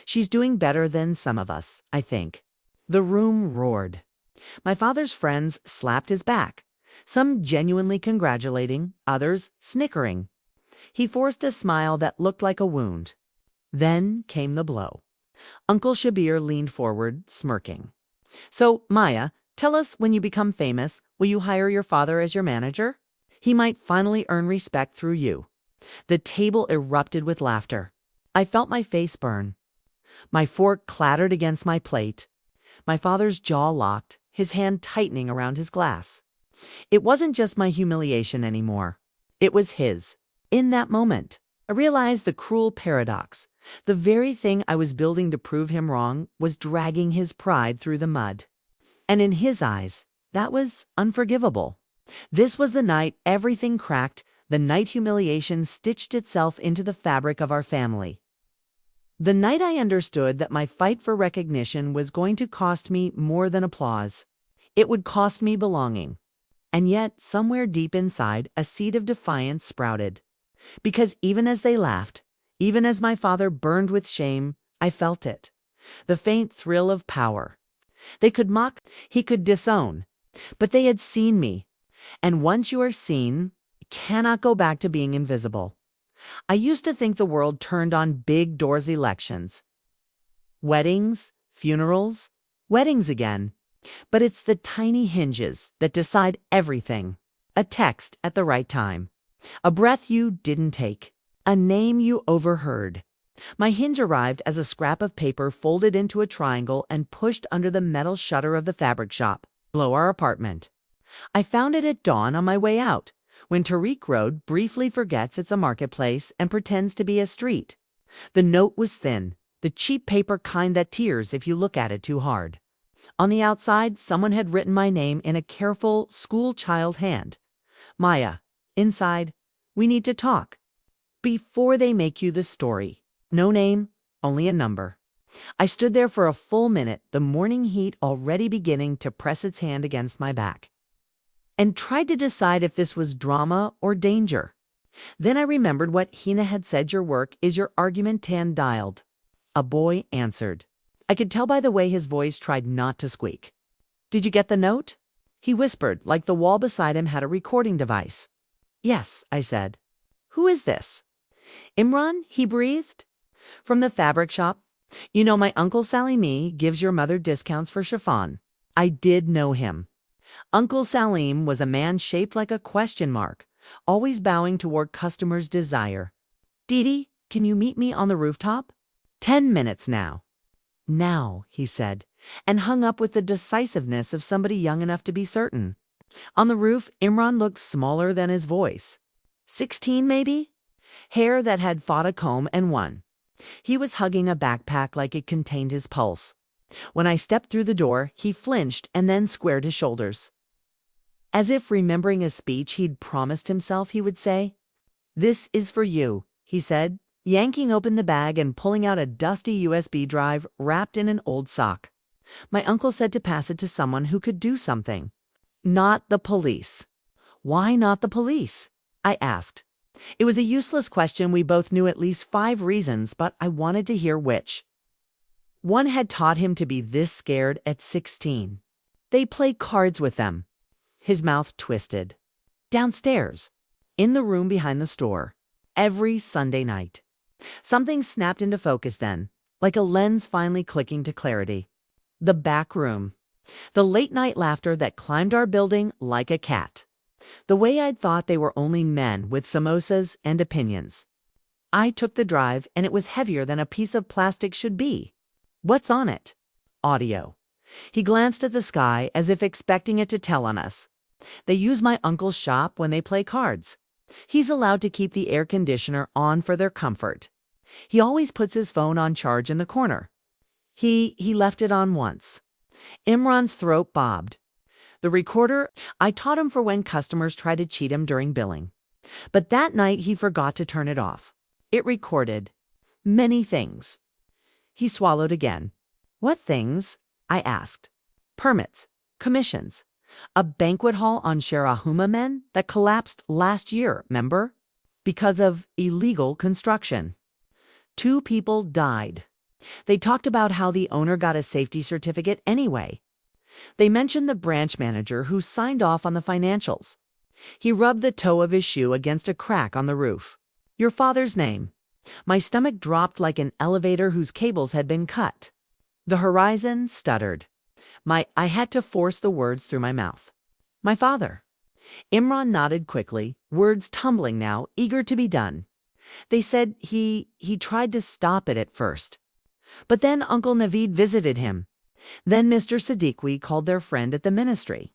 She's doing better than some of us, I think. The room roared. My father's friends slapped his back, some genuinely congratulating, others snickering. He forced a smile that looked like a wound. Then came the blow. Uncle Shabir leaned forward, smirking. So, Maya, tell us, when you become famous, will you hire your father as your manager? He might finally earn respect through you. The table erupted with laughter. I felt my face burn. My fork clattered against my plate. My father's jaw locked, his hand tightening around his glass. It wasn't just my humiliation anymore. It was his. In that moment, I realized the cruel paradox. The very thing I was building to prove him wrong was dragging his pride through the mud. And in his eyes, that was unforgivable. This was the night everything cracked, the night humiliation stitched itself into the fabric of our family. The night I understood that my fight for recognition was going to cost me more than applause. It would cost me belonging. And yet, somewhere deep inside, a seed of defiance sprouted. Because even as they laughed, even as my father burned with shame, I felt it. The faint thrill of power. They could mock, he could disown. But they had seen me. And once you are seen, you cannot go back to being invisible. I used to think the world turned on big doors elections. Weddings, funerals, weddings again. But it's the tiny hinges that decide everything. A text at the right time. A breath you didn't take. A name you overheard. My hinge arrived as a scrap of paper folded into a triangle and pushed under the metal shutter of the fabric shop below our apartment. I found it at dawn on my way out, when Tariq Road briefly forgets it's a marketplace and pretends to be a street. The note was thin, the cheap paper kind that tears if you look at it too hard. On the outside, someone had written my name in a careful, school-child hand. Maya. Inside, we need to talk. Before they make you the story. No name, only a number. I stood there for a full minute, the morning heat already beginning to press its hand against my back, and tried to decide if this was drama or danger. Then I remembered what Hina had said, your work is your argument tan-dialed. A boy answered. I could tell by the way his voice tried not to squeak. Did you get the note? He whispered, like the wall beside him had a recording device. Yes, I said. Who is this? Imran, he breathed. From the fabric shop. You know, my Uncle Salimi gives your mother discounts for chiffon. I did know him. Uncle Salim was a man shaped like a question mark, always bowing toward customers' desire. Didi, can you meet me on the rooftop? 10 minutes now. Now, he said, and hung up with the decisiveness of somebody young enough to be certain. On the roof, Imran looked smaller than his voice. 16, maybe? Hair that had fought a comb and won. He was hugging a backpack like it contained his pulse. When I stepped through the door, he flinched and then squared his shoulders. As if remembering a speech he'd promised himself he would say. This is for you, he said, yanking open the bag and pulling out a dusty USB drive wrapped in an old sock. My uncle said to pass it to someone who could do something. Not the police. Why not the police? I asked. It was a useless question. We both knew at least 5 reasons, but I wanted to hear which. One had taught him to be this scared at 16. They play cards with them. His mouth twisted. Downstairs, in the room behind the store, every Sunday night. Something snapped into focus then, like a lens finally clicking to clarity. The back room. The late-night laughter that climbed our building like a cat. The way I'd thought they were only men with samosas and opinions. I took the drive, and it was heavier than a piece of plastic should be. What's on it? Audio. He glanced at the sky as if expecting it to tell on us. They use my uncle's shop when they play cards. He's allowed to keep the air conditioner on for their comfort. He always puts his phone on charge in the corner. He left it on once. Imran's throat bobbed. The recorder, I taught him for when customers try to cheat him during billing. But that night he forgot to turn it off. It recorded many things. He swallowed again. What things? I asked. Permits, commissions, A banquet hall on Sherahumamen that collapsed last year, remember? Because of illegal construction. 2 people died. They talked about how the owner got a safety certificate anyway. They mentioned the branch manager who signed off on the financials. He rubbed the toe of his shoe against a crack on the roof. Your father's name. My stomach dropped like an elevator whose cables had been cut. The horizon stuttered. I had to force the words through my mouth. My father. Imran nodded quickly, words tumbling now, eager to be done. They said he tried to stop it at first. But then Uncle Naveed visited him. Then Mr. Siddiqui called their friend at the ministry.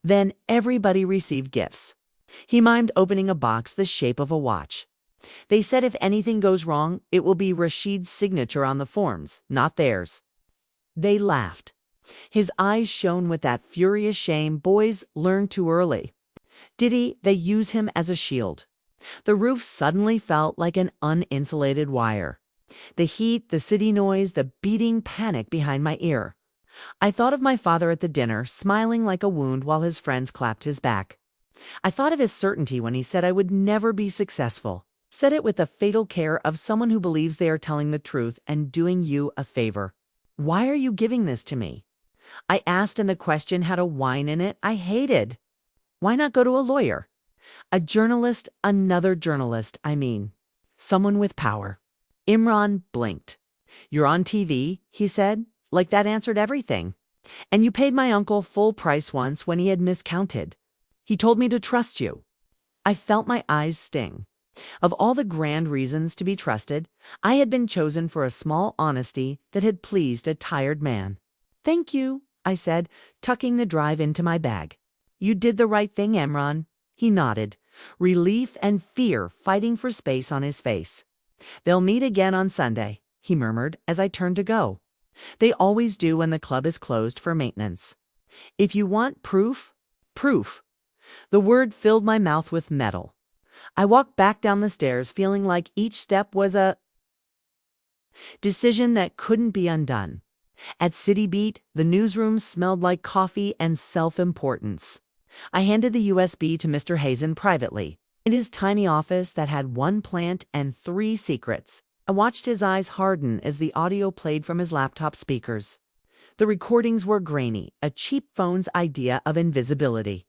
Then everybody received gifts. He mimed opening a box the shape of a watch. They said if anything goes wrong, it will be Rashid's signature on the forms, not theirs. They laughed. His eyes shone with that furious shame boys learn too early. They use him as a shield. The roof suddenly felt like an uninsulated wire. The heat, the city noise, the beating panic behind my ear. I thought of my father at the dinner, smiling like a wound while his friends clapped his back. I thought of his certainty when he said I would never be successful. Said it with the fatal care of someone who believes they are telling the truth and doing you a favor. Why are you giving this to me? I asked, and the question had a whine in it I hated. Why not go to a lawyer? A journalist, another journalist, I mean. Someone with power. Imran blinked. You're on TV, he said, like that answered everything. And you paid my uncle full price once when he had miscounted. He told me to trust you. I felt my eyes sting. Of all the grand reasons to be trusted, I had been chosen for a small honesty that had pleased a tired man. Thank you, I said, tucking the drive into my bag. You did the right thing, Imran. He nodded, relief and fear fighting for space on his face. They'll meet again on Sunday, he murmured as I turned to go. They always do when the club is closed for maintenance. If you want proof, proof. The word filled my mouth with metal. I walked back down the stairs feeling like each step was a decision that couldn't be undone. At City Beat, the newsroom smelled like coffee and self-importance. I handed the USB to Mr. Hazen privately. In his tiny office that had 1 plant and 3 secrets, I watched his eyes harden as the audio played from his laptop speakers. The recordings were grainy, a cheap phone's idea of invisibility.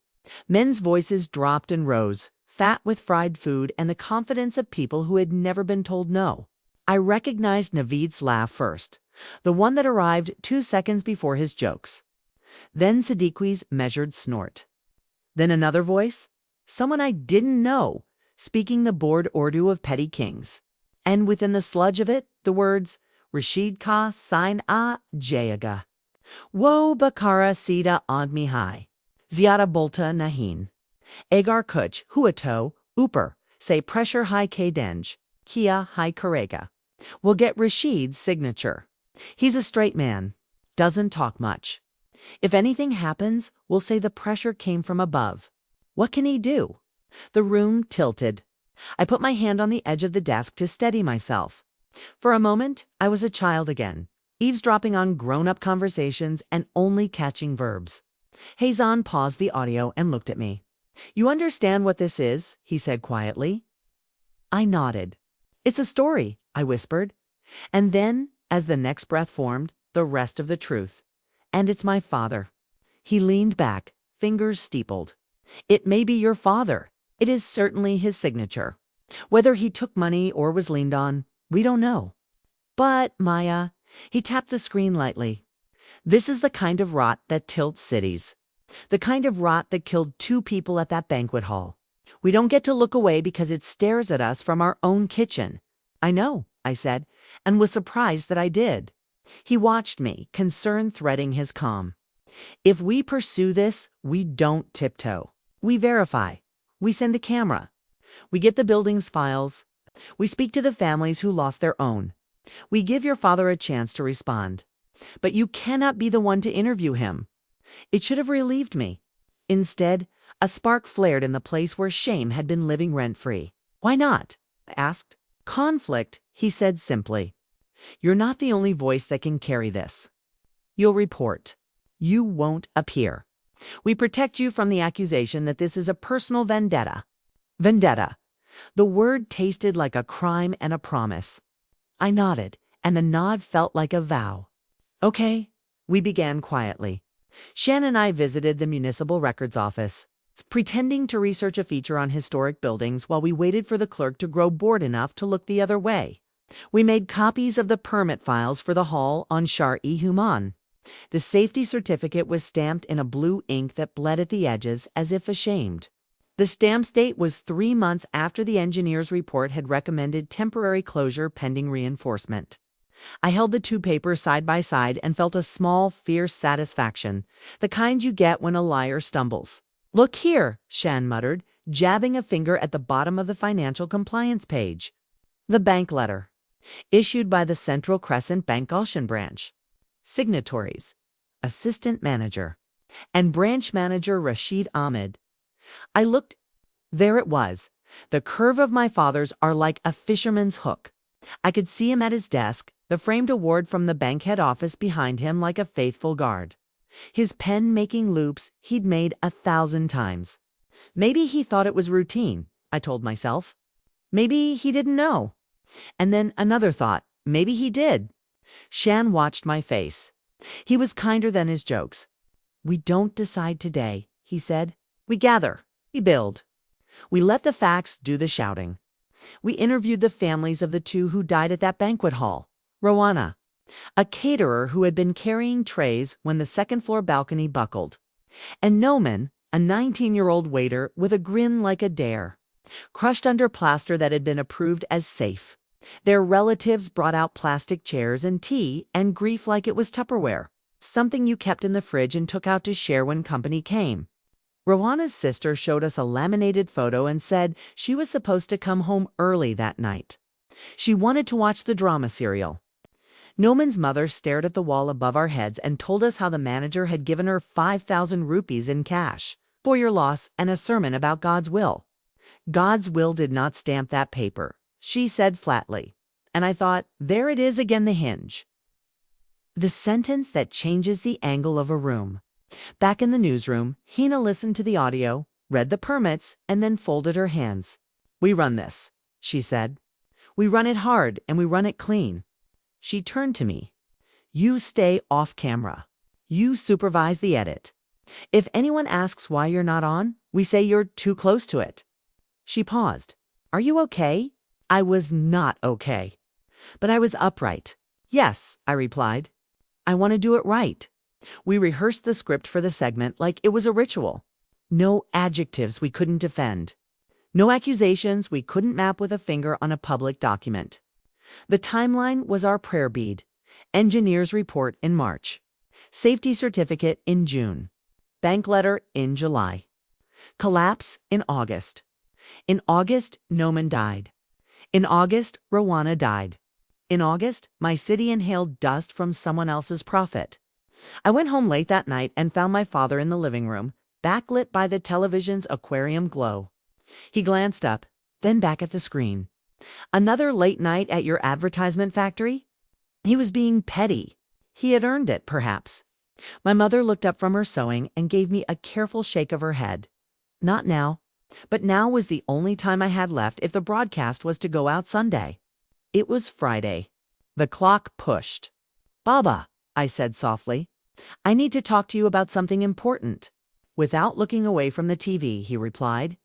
Men's voices dropped and rose, fat with fried food and the confidence of people who had never been told no. I recognized Naveed's laugh first, the one that arrived 2 seconds before his jokes. Then Siddiqui's measured snort. Then another voice, someone I didn't know, speaking the bored Urdu of petty kings. And within the sludge of it, the words, Rashid ka sign a jayega. Wo bakara sida andmi hai. Ziada bolta nahin. Agar kuch huato upar say pressure high k denj. Kia high karega. We'll get Rashid's signature. He's a straight man. Doesn't talk much. If anything happens, we'll say the pressure came from above. What can he do? The room tilted. I put my hand on the edge of the desk to steady myself. For a moment, I was a child again, eavesdropping on grown-up conversations and only catching verbs. Hazan paused the audio and looked at me. You understand what this is? He said quietly. I nodded. It's a story, I whispered. And then, as the next breath formed, the rest of the truth. And it's my father. He leaned back, fingers steepled. It may be your father. It is certainly his signature. Whether he took money or was leaned on, we don't know. But, Maya, he tapped the screen lightly. This is the kind of rot that tilts cities. The kind of rot that killed 2 people at that banquet hall. We don't get to look away because it stares at us from our own kitchen. I know, I said, and was surprised that I did. He watched me, concern threading his calm. If we pursue this, we don't tiptoe. We verify. We send a camera. We get the building's files. We speak to the families who lost their own. We give your father a chance to respond. But you cannot be the one to interview him. It should have relieved me. Instead, a spark flared in the place where shame had been living rent-free. Why not? I asked. Conflict, he said simply. You're not the only voice that can carry this. You'll report. You won't appear. We protect you from the accusation that this is a personal vendetta. Vendetta. The word tasted like a crime and a promise. I nodded, and the nod felt like a vow. Okay, we began quietly. Shan and I visited the municipal records office, pretending to research a feature on historic buildings while we waited for the clerk to grow bored enough to look the other way. We made copies of the permit files for the hall on Shar-e-Human. The safety certificate was stamped in a blue ink that bled at the edges as if ashamed. The stamp's date was 3 months after the engineer's report had recommended temporary closure pending reinforcement. I held the two papers side by side and felt a small, fierce satisfaction, the kind you get when a liar stumbles. Look here, Shan muttered, jabbing a finger at the bottom of the financial compliance page. The bank letter, issued by the Central Crescent Bank Goshen branch. Signatories, Assistant Manager, and Branch Manager Rashid Ahmed. I looked. There it was. The curve of my father's are like a fisherman's hook. I could see him at his desk, the framed award from the bank head office behind him like a faithful guard. His pen making loops he'd made 1,000 times. Maybe he thought it was routine, I told myself. Maybe he didn't know. And then another thought. Maybe he did. Shan watched my face. He was kinder than his jokes. We don't decide today, he said. We gather. We build. We let the facts do the shouting. We interviewed the families of the two who died at that banquet hall. Rowana, a caterer who had been carrying trays when the second-floor balcony buckled, and Noman, a 19-year-old waiter with a grin like a dare, crushed under plaster that had been approved as safe. Their relatives brought out plastic chairs and tea and grief like it was Tupperware, something you kept in the fridge and took out to share when company came. Rowana's sister showed us a laminated photo and said she was supposed to come home early that night. She wanted to watch the drama serial. Noman's mother stared at the wall above our heads and told us how the manager had given her 5,000 rupees in cash for your loss and a sermon about God's will. God's will did not stamp that paper, she said flatly. And I thought, there it is again, the hinge. The sentence that changes the angle of a room. Back in the newsroom, Hina listened to the audio, read the permits, and then folded her hands. We run this, she said. We run it hard and we run it clean. She turned to me. You stay off camera. You supervise the edit. If anyone asks why you're not on, we say you're too close to it. She paused. Are you okay? I was not okay. But I was upright. Yes, I replied. I want to do it right. We rehearsed the script for the segment like it was a ritual. No adjectives we couldn't defend. No accusations we couldn't map with a finger on a public document. The timeline was our prayer bead. Engineer's report in March. Safety certificate in June. Bank letter in July. Collapse in August. In August, Noman died. In August, Rowana died. In August, my city inhaled dust from someone else's profit. I went home late that night and found my father in the living room, backlit by the television's aquarium glow. He glanced up, then back at the screen. Another late night at your advertisement factory? He was being petty. He had earned it, perhaps. My mother looked up from her sewing and gave me a careful shake of her head. Not now. But now was the only time I had left if the broadcast was to go out Sunday. It was Friday. The clock pushed. Baba, I said softly, I need to talk to you about something important. Without looking away from the TV, he replied.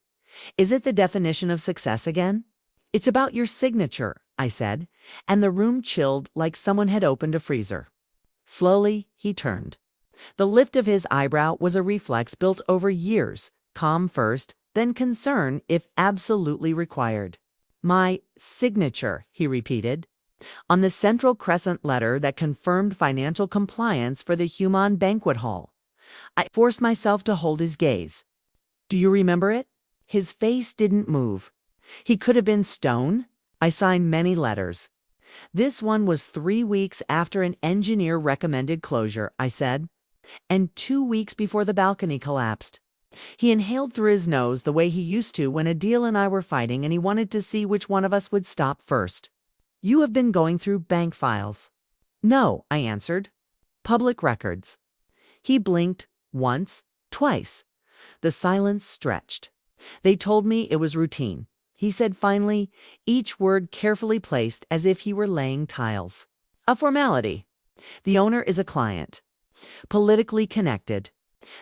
Is it the definition of success again? It's about your signature, I said, and the room chilled like someone had opened a freezer. Slowly, he turned. The lift of his eyebrow was a reflex built over years, calm first, then concern if absolutely required. My signature, he repeated, on the Central Crescent letter that confirmed financial compliance for the Human banquet hall. I forced myself to hold his gaze. Do you remember it? His face didn't move. He could have been stone. I signed many letters. This one was 3 weeks after an engineer recommended closure, I said, and 2 weeks before the balcony collapsed. He inhaled through his nose the way he used to when Adil and I were fighting, and he wanted to see which one of us would stop first. You have been going through bank files. No, I answered. Public records. He blinked once, Twice. The silence stretched. They told me it was routine. He said finally, each word carefully placed as if he were laying tiles. A formality. The owner is a client. Politically connected.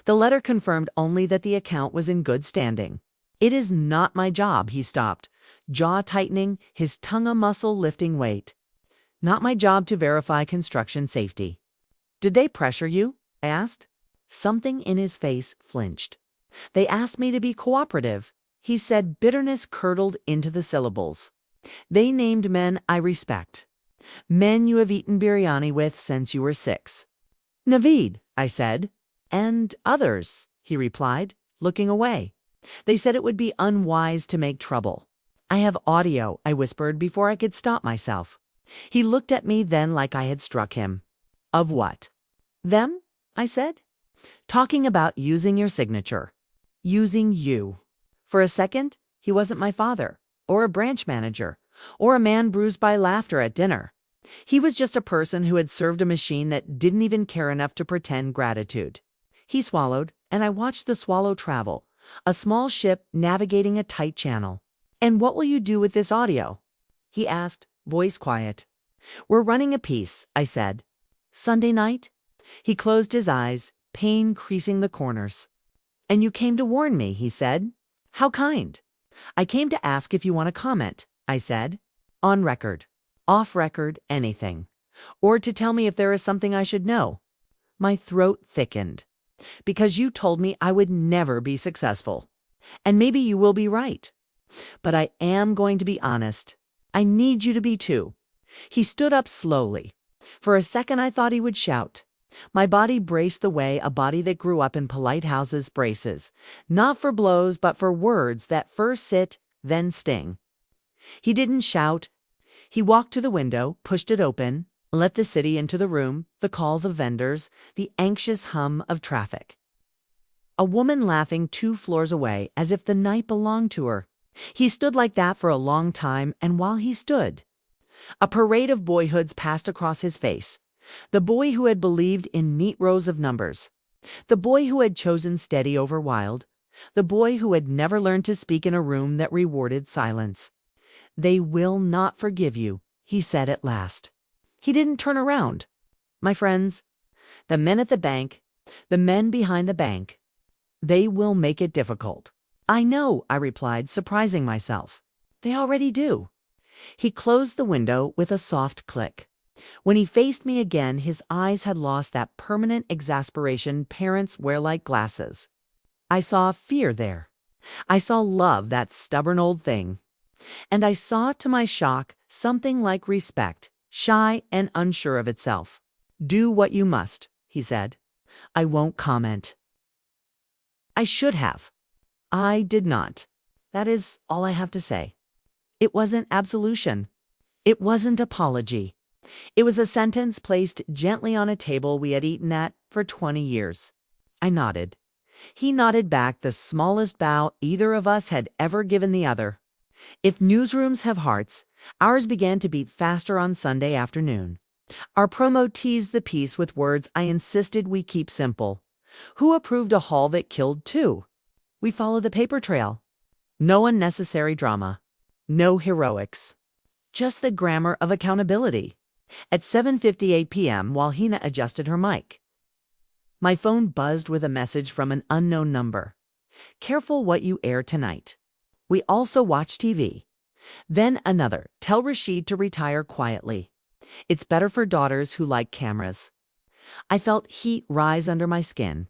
The letter confirmed only that the account was in good standing. It is not my job, he stopped, jaw tightening, his tongue a muscle lifting weight. Not my job to verify construction safety. Did they pressure you? I asked. Something in his face flinched. They asked me to be cooperative. He said, bitterness curdled into the syllables. They named men I respect. Men you have eaten biryani with since you were 6. Naveed, I said. And others, he replied, looking away. They said it would be unwise to make trouble. I have audio, I whispered before I could stop myself. He looked at me then like I had struck him. Of what? Them, I said. Talking about using your signature. Using you. For a second, he wasn't my father, or a branch manager, or a man bruised by laughter at dinner. He was just a person who had served a machine that didn't even care enough to pretend gratitude. He swallowed, and I watched the swallow travel, a small ship navigating a tight channel. And what will you do with this audio? He asked, voice quiet. We're running a piece, I said. Sunday night? He closed his eyes, pain creasing the corners. And you came to warn me, he said. How kind. I came to ask if you want to comment, I said. On record. Off record, anything. Or to tell me if there is something I should know. My throat thickened. Because you told me I would never be successful. And maybe you will be right. But I am going to be honest. I need you to be too. He stood up slowly. For a second I thought he would shout. My body braced the way a body that grew up in polite houses braces, not for blows but for words that first sit, then sting. He didn't shout. He walked to the window, pushed it open, let the city into the room, the calls of vendors, the anxious hum of traffic. A woman laughing 2 floors away as if the night belonged to her. He stood like that for a long time, and while he stood, a parade of boyhoods passed across his face. The boy who had believed in neat rows of numbers. The boy who had chosen steady over wild. The boy who had never learned to speak in a room that rewarded silence. They will not forgive you, he said at last. He didn't turn around. My friends, the men at the bank, the men behind the bank, they will make it difficult. I know, I replied, surprising myself. They already do. He closed the window with a soft click. When he faced me again, his eyes had lost that permanent exasperation parents wear like glasses. I saw fear there. I saw love, that stubborn old thing. And I saw, to my shock, something like respect, shy and unsure of itself. Do what you must, he said. I won't comment. I should have. I did not. That is all I have to say. It wasn't absolution. It wasn't apology. It was a sentence placed gently on a table we had eaten at for 20 years. I nodded. He nodded back, the smallest bow either of us had ever given the other. If newsrooms have hearts, ours began to beat faster on Sunday afternoon. Our promo teased the piece with words I insisted we keep simple. Who approved a haul that killed 2? We followed the paper trail. No unnecessary drama. No heroics. Just the grammar of accountability. At 7:58 p.m., while Hina adjusted her mic, my phone buzzed with a message from an unknown number. Careful what you air tonight. We also watch TV. Then another. Tell Rashid to retire quietly. It's better for daughters who like cameras. I felt heat rise under my skin.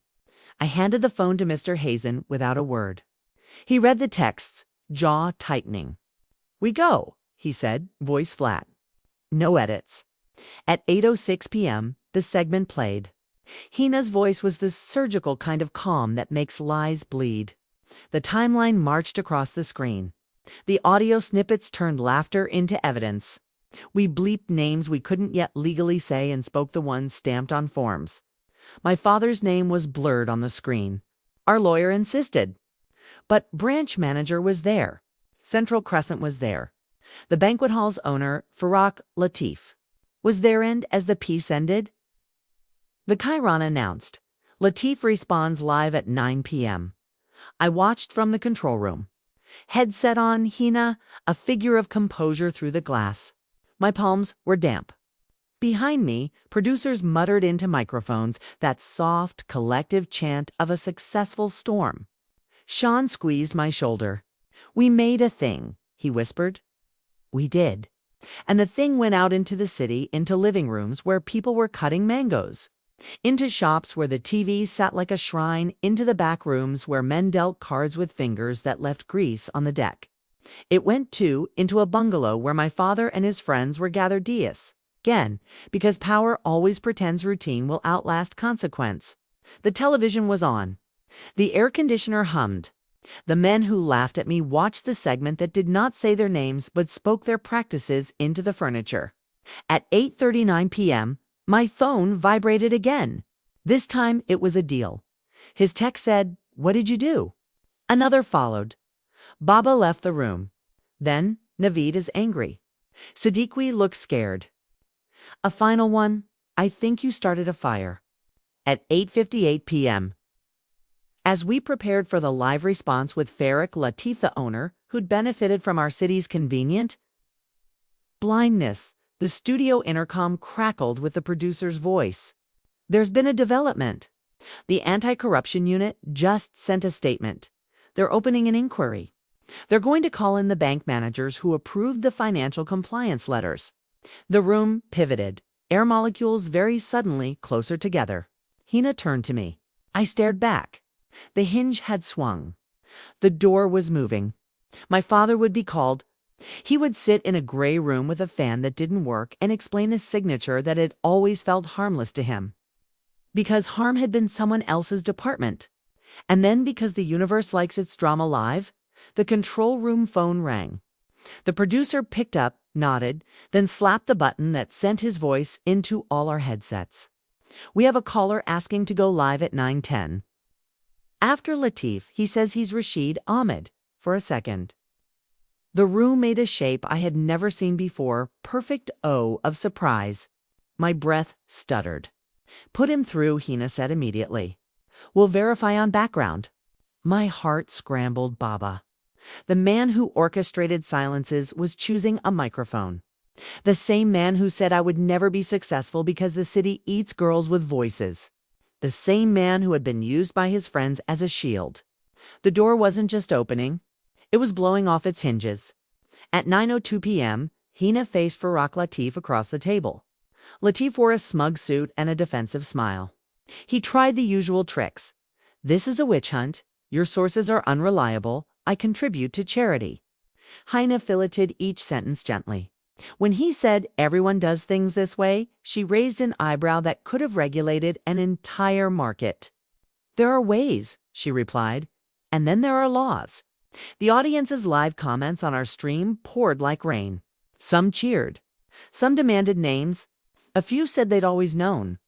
I handed the phone to Mr. Hazen without a word. He read the texts, jaw tightening. We go, he said, voice flat. No edits. At 8:06 p.m., the segment played. Hina's voice was the surgical kind of calm that makes lies bleed. The timeline marched across the screen. The audio snippets turned laughter into evidence. We bleeped names we couldn't yet legally say and spoke the ones stamped on forms. My father's name was blurred on the screen. Our lawyer insisted. But branch manager was there. Central Crescent was there. The banquet hall's owner, Farrokh Latif, was there, and as the piece ended, the Chiron announced, Latif responds live at 9 p.m. I watched from the control room. Headset on, Hina, a figure of composure through the glass. My palms were damp. Behind me, producers muttered into microphones that soft, collective chant of a successful storm. Sean squeezed my shoulder. "We made a thing," he whispered. We did. And the thing went out into the city, into living rooms where people were cutting mangoes, into shops where the TV sat like a shrine, into the back rooms where men dealt cards with fingers that left grease on the deck. It went, too, into a bungalow where my father and his friends were gathered again, because power always pretends routine will outlast consequence. The television was on. The air conditioner hummed. The men who laughed at me watched the segment that did not say their names but spoke their practices into the furniture. At 8:39 p.m., my phone vibrated again. This time it was a deal. His text said, "What did you do?" Another followed. Baba left the room. Then Naveed is angry. Siddiqui looks scared. A final one. "I think you started a fire." At 8:58 p.m. As we prepared for the live response with Farrick Latif, the owner, who'd benefited from our city's convenient blindness, the studio intercom crackled with the producer's voice. "There's been a development. The anti-corruption unit just sent a statement. They're opening an inquiry. They're going to call in the bank managers who approved the financial compliance letters." The room pivoted, air molecules very suddenly closer together. Hina turned to me. I stared back. The hinge had swung. The door was moving. My father would be called. He would sit in a gray room with a fan that didn't work and explain a signature that had always felt harmless to him. Because harm had been someone else's department. And then, because the universe likes its drama live, the control room phone rang. The producer picked up, nodded, then slapped the button that sent his voice into all our headsets. "We have a caller asking to go live at 9:10. After Latif, he says he's Rashid Ahmed." For a second, the room made a shape I had never seen before, perfect O of surprise. My breath stuttered. "Put him through," Hina said immediately. "We'll verify on background." My heart scrambled. Baba, the man who orchestrated silences, was choosing a microphone. The same man who said I would never be successful because the city eats girls with voices. The same man who had been used by his friends as a shield. The door wasn't just opening. It was blowing off its hinges. At 9:02 p.m., Hina faced Farrick Latif across the table. Latif wore a smug suit and a defensive smile. He tried the usual tricks. "This is a witch hunt. Your sources are unreliable. I contribute to charity." Hina filleted each sentence gently. When he said everyone does things this way, she raised an eyebrow that could have regulated an entire market. "There are ways," she replied, "and then there are laws." The audience's live comments on our stream poured like rain. Some cheered. Some demanded names. A few said they'd always known.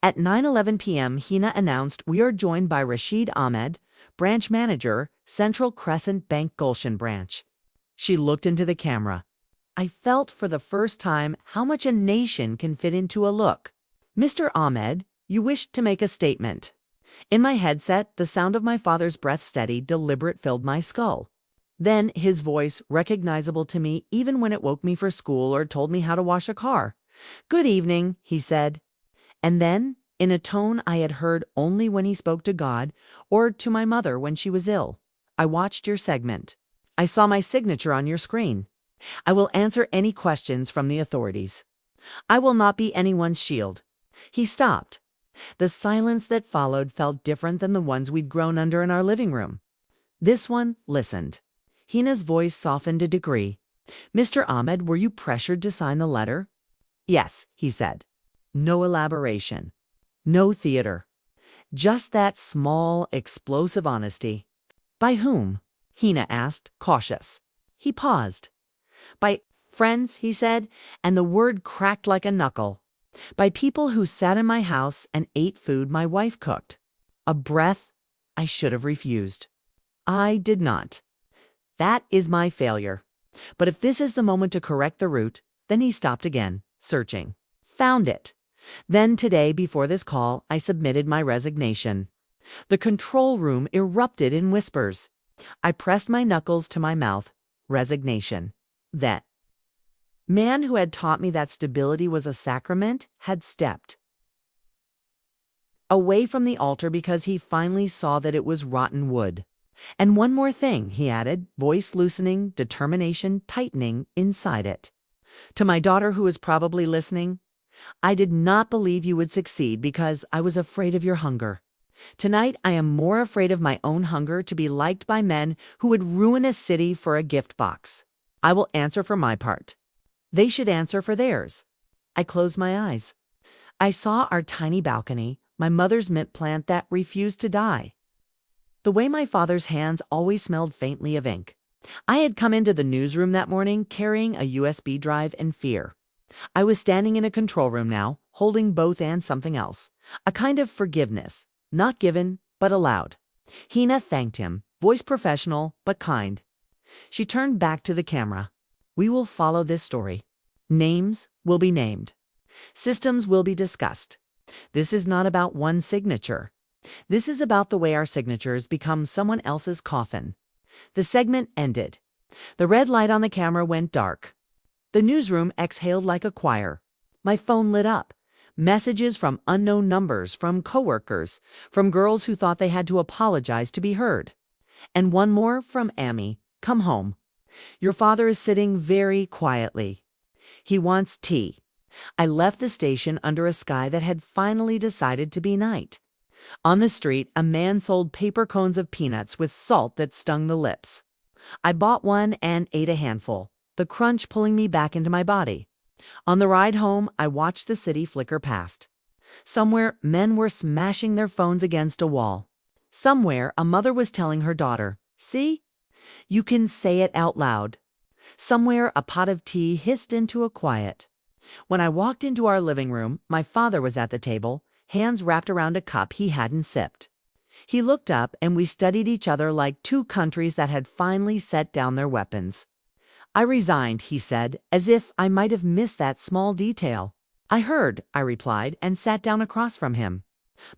At 9:11 p.m., Hina announced, "We are joined by Rashid Ahmed, branch manager, Central Crescent Bank Gulshan branch." She looked into the camera. I felt for the first time how much a nation can fit into a look. "Mr. Ahmed, you wished to make a statement." In my headset, the sound of my father's breath, steady, deliberate, filled my skull. Then his voice, recognizable to me even when it woke me for school or told me how to wash a car. "Good evening," he said. And then, in a tone I had heard only when he spoke to God or to my mother when she was ill, "I watched your segment. I saw my signature on your screen. I will answer any questions from the authorities. I will not be anyone's shield." He stopped. The silence that followed felt different than the ones we'd grown under in our living room. This one listened. Hina's voice softened a degree. "Mr. Ahmed, were you pressured to sign the letter?" "Yes," he said. No elaboration. No theater. Just that small, explosive honesty. "By whom?" Hina asked, cautious. He paused. "By friends," he said, and the word cracked like a knuckle. "By people who sat in my house and ate food my wife cooked." A breath I should have refused. I did not. That is my failure. But if this is the moment to correct the root, then he stopped again, searching. Found it. Then today, before this call, I submitted my resignation. The control room erupted in whispers. I pressed my knuckles to my mouth. Resignation. That man who had taught me that stability was a sacrament had stepped away from the altar because he finally saw that it was rotten wood. And one more thing, he added, voice loosening, determination tightening inside it. To my daughter, who is probably listening, I did not believe you would succeed because I was afraid of your hunger. Tonight, I am more afraid of my own hunger to be liked by men who would ruin a city for a gift box. I will answer for my part. They should answer for theirs. I closed my eyes. I saw our tiny balcony, my mother's mint plant that refused to die. The way my father's hands always smelled faintly of ink. I had come into the newsroom that morning carrying a USB drive in fear. I was standing in a control room now, holding both and something else. A kind of forgiveness, not given, but allowed. Hina thanked him, voice professional, but kind. She turned back to the camera. We will follow this story. Names will be named. Systems will be discussed. This is not about one signature. This is about the way our signatures become someone else's coffin. The segment ended. The red light on the camera went dark. The newsroom exhaled like a choir. My phone lit up. Messages from unknown numbers, from coworkers, from girls who thought they had to apologize to be heard. And one more from Amy. Come home. Your father is sitting very quietly. He wants tea. I left the station under a sky that had finally decided to be night. On the street, a man sold paper cones of peanuts with salt that stung the lips. I bought one and ate a handful, the crunch pulling me back into my body. On the ride home, I watched the city flicker past. Somewhere, men were smashing their phones against a wall. Somewhere, a mother was telling her daughter, "See? You can say it out loud." Somewhere, a pot of tea hissed into a quiet. When I walked into our living room, my father was at the table, hands wrapped around a cup he hadn't sipped. He looked up and we studied each other like two countries that had finally set down their weapons. I resigned, he said, as if I might have missed that small detail. I heard, I replied, and sat down across from him.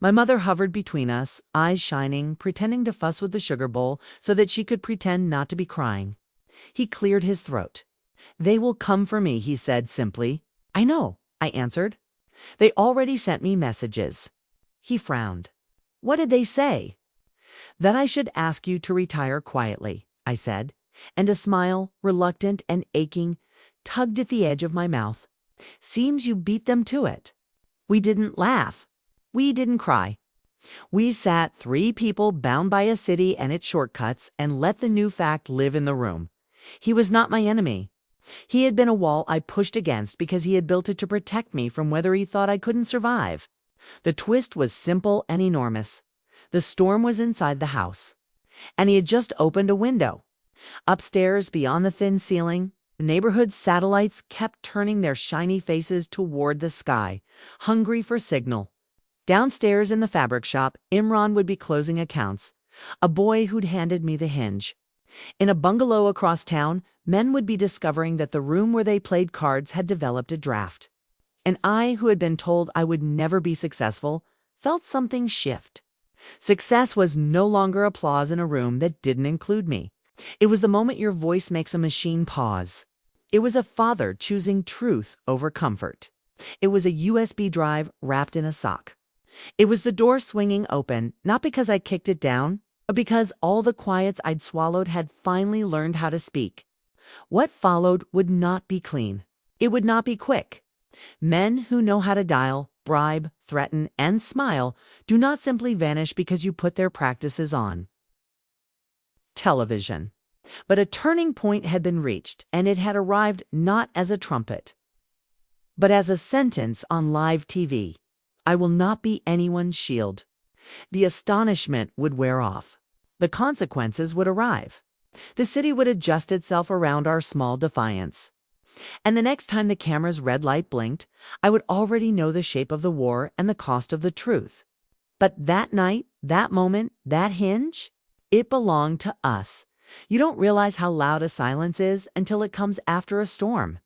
My mother hovered between us, eyes shining, pretending to fuss with the sugar bowl so that she could pretend not to be crying. He cleared his throat. They will come for me, he said simply. I know, I answered. They already sent me messages. He frowned. What did they say? That I should ask you to retire quietly, I said, and a smile, reluctant and aching, tugged at the edge of my mouth. Seems you beat them to it. We didn't laugh. We didn't cry. We sat, three people bound by a city and its shortcuts, and let the new fact live in the room. He was not my enemy. He had been a wall I pushed against because he had built it to protect me from whether he thought I couldn't survive. The twist was simple and enormous. The storm was inside the house, and he had just opened a window. Upstairs, beyond the thin ceiling, the neighborhood satellites kept turning their shiny faces toward the sky, hungry for signal. Downstairs in the fabric shop, Imran would be closing accounts, a boy who'd handed me the hinge. In a bungalow across town, men would be discovering that the room where they played cards had developed a draft. And I, who had been told I would never be successful, felt something shift. Success was no longer applause in a room that didn't include me. It was the moment your voice makes a machine pause. It was a father choosing truth over comfort. It was a USB drive wrapped in a sock. It was the door swinging open, not because I kicked it down, but because all the quiets I'd swallowed had finally learned how to speak. What followed would not be clean. It would not be quick. Men who know how to dial, bribe, threaten, and smile do not simply vanish because you put their practices on television. But a turning point had been reached, and it had arrived not as a trumpet, but as a sentence on live TV. I will not be anyone's shield. The astonishment would wear off. The consequences would arrive. The city would adjust itself around our small defiance. And the next time the camera's red light blinked, I would already know the shape of the war and the cost of the truth. But that night, that moment, that hinge, it belonged to us. You don't realize how loud a silence is until it comes after a storm.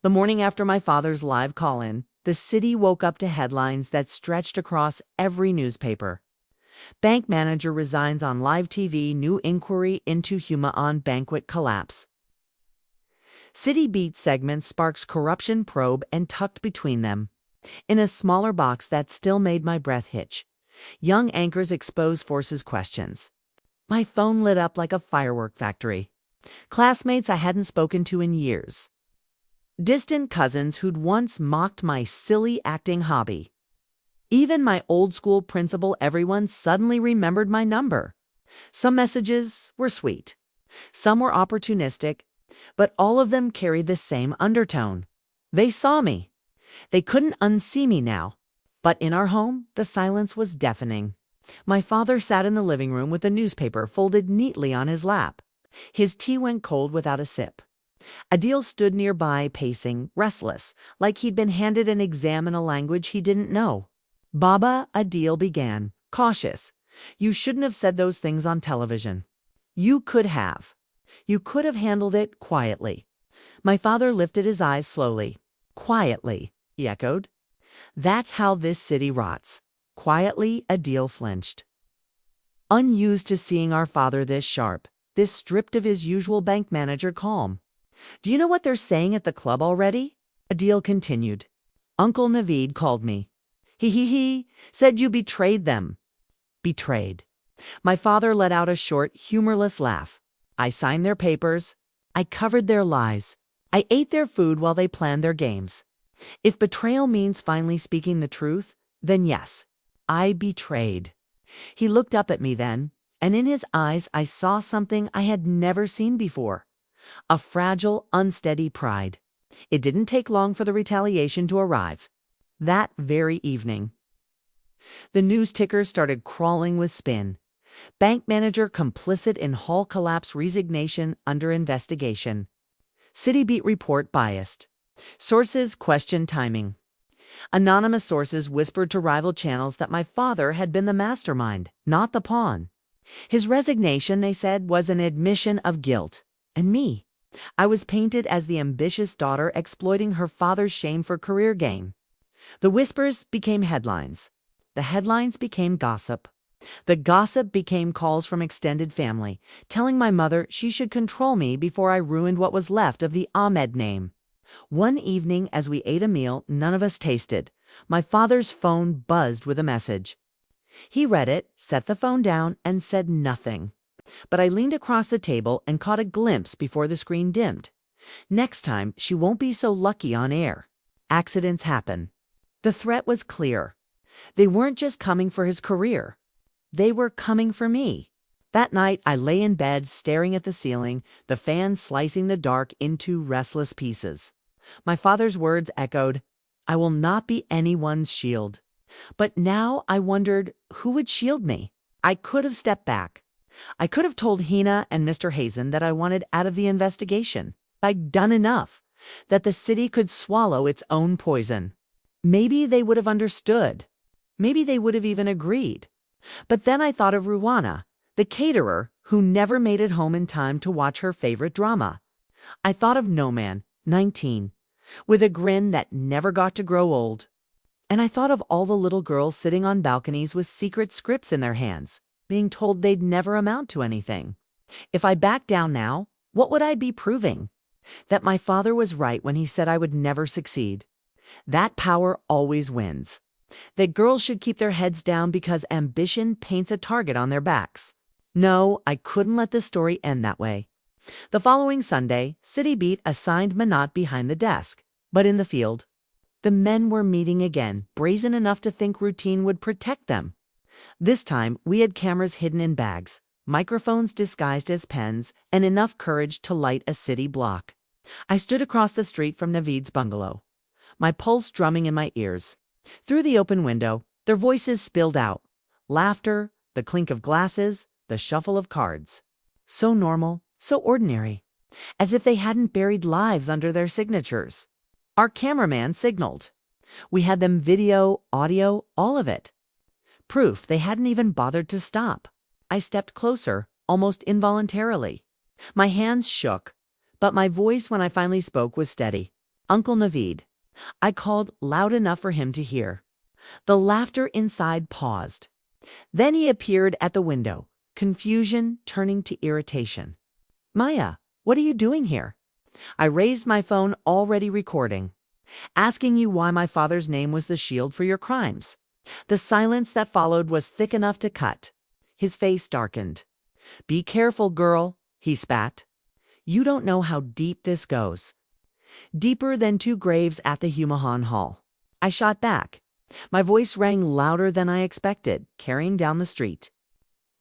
The morning after my father's live call-in, The city woke up to headlines that stretched across every newspaper. Bank manager resigns on live TV, new inquiry into Huma on banquet collapse. City Beat segment sparks corruption probe, and tucked between them, in a smaller box that still made my breath hitch, young anchors expose forces questions. My phone lit up like a firework factory. Classmates I hadn't spoken to in years. Distant cousins who'd once mocked my silly acting hobby. Even my old school principal, everyone suddenly remembered my number. Some messages were sweet. Some were opportunistic, but all of them carried the same undertone. They saw me. They couldn't unsee me now. But in our home, the silence was deafening. My father sat in the living room with a newspaper folded neatly on his lap. His tea went cold without a sip. Adil stood nearby, pacing, restless, like he'd been handed an exam in a language he didn't know. "Baba," Adil began, cautious, "you shouldn't have said those things on television. You could have. You could have handled it quietly." My father lifted his eyes slowly. "Quietly," he echoed. "That's how this city rots." Quietly, Adil flinched. Unused to seeing our father this sharp, this stripped of his usual bank manager calm. "Do you know what they're saying at the club already?" Adil continued. "Uncle Naveed called me. He said you betrayed them." Betrayed. My father let out a short, humorless laugh. "I signed their papers. I covered their lies. I ate their food while they planned their games. If betrayal means finally speaking the truth, then yes, I betrayed." He looked up at me then, and in his eyes I saw something I had never seen before. A fragile, unsteady pride. It didn't take long for the retaliation to arrive. That very evening. The news ticker started crawling with spin. Bank manager complicit in hall collapse, resignation under investigation. City Beat report biased. Sources question timing. Anonymous sources whispered to rival channels that my father had been the mastermind, not the pawn. His resignation, they said, was an admission of guilt. And me, I was painted as the ambitious daughter exploiting her father's shame for career gain. The whispers became headlines. The headlines became gossip. The gossip became calls from extended family, telling my mother she should control me before I ruined what was left of the Ahmed name. One evening, as we ate a meal none of us tasted, my father's phone buzzed with a message. He read it, set the phone down, and said nothing. But I leaned across the table and caught a glimpse before the screen dimmed. Next time, she won't be so lucky on air. Accidents happen. The threat was clear. They weren't just coming for his career. They were coming for me. That night, I lay in bed staring at the ceiling, the fan slicing the dark into restless pieces. My father's words echoed, "I will not be anyone's shield." But now I wondered who would shield me. I could have stepped back. I could have told Hina and Mr. Hazen that I wanted out of the investigation. I'd done enough, that the city could swallow its own poison. Maybe they would have understood. Maybe they would have even agreed. But then I thought of Ruwana, the caterer who never made it home in time to watch her favorite drama. I thought of Noman, 19, with a grin that never got to grow old. And I thought of all the little girls sitting on balconies with secret scripts in their hands, being told they'd never amount to anything. If I backed down now, what would I be proving? That my father was right when he said I would never succeed. That power always wins. That girls should keep their heads down because ambition paints a target on their backs. No, I couldn't let the story end that way. The following Sunday, City Beat assigned Manat behind the desk, but in the field. The men were meeting again, brazen enough to think routine would protect them. This time, we had cameras hidden in bags, microphones disguised as pens, and enough courage to light a city block. I stood across the street from Naveed's bungalow, my pulse drumming in my ears. Through the open window, their voices spilled out. Laughter, the clink of glasses, the shuffle of cards. So normal, so ordinary, as if they hadn't buried lives under their signatures. Our cameraman signaled. We had them video, audio, all of it. Proof they hadn't even bothered to stop. I stepped closer, almost involuntarily. My hands shook, but my voice when I finally spoke was steady. "Uncle Naveed, I called loud enough for him to hear. The laughter inside paused. Then he appeared at the window, confusion turning to irritation. Maya, what are you doing here? I raised my phone, already recording, asking you why my father's name was the shield for your crimes. The silence that followed was thick enough to cut. His face darkened. Be careful, girl, he spat. You don't know how deep this goes. Deeper than 2 graves at the Humahan Hall. I shot back. My voice rang louder than I expected, carrying down the street.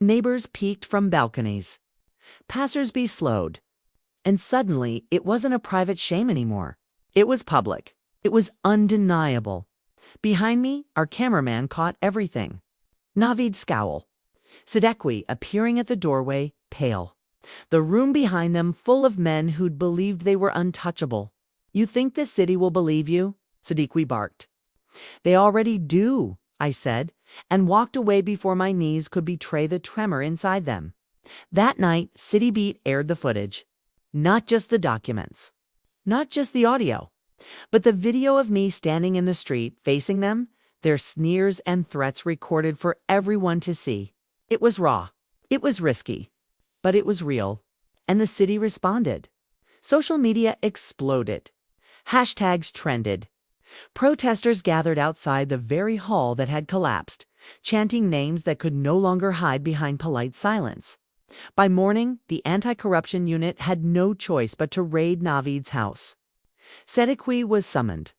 Neighbors peeked from balconies. Passersby slowed. And suddenly, it wasn't a private shame anymore. It was public. It was undeniable. Behind me, our cameraman caught everything. Naveed's scowl. Siddiqui appearing at the doorway, pale. The room behind them full of men who'd believed they were untouchable. You think the city will believe you? Siddiqui barked. They already do, I said, and walked away before my knees could betray the tremor inside them. That night, City Beat aired the footage. Not just the documents. Not just the audio. But the video of me standing in the street, facing them, their sneers and threats recorded for everyone to see. It was raw. It was risky. But it was real. And the city responded. Social media exploded. Hashtags trended. Protesters gathered outside the very hall that had collapsed, chanting names that could no longer hide behind polite silence. By morning, the anti-corruption unit had no choice but to raid Naveed's house. Siddiqui was summoned.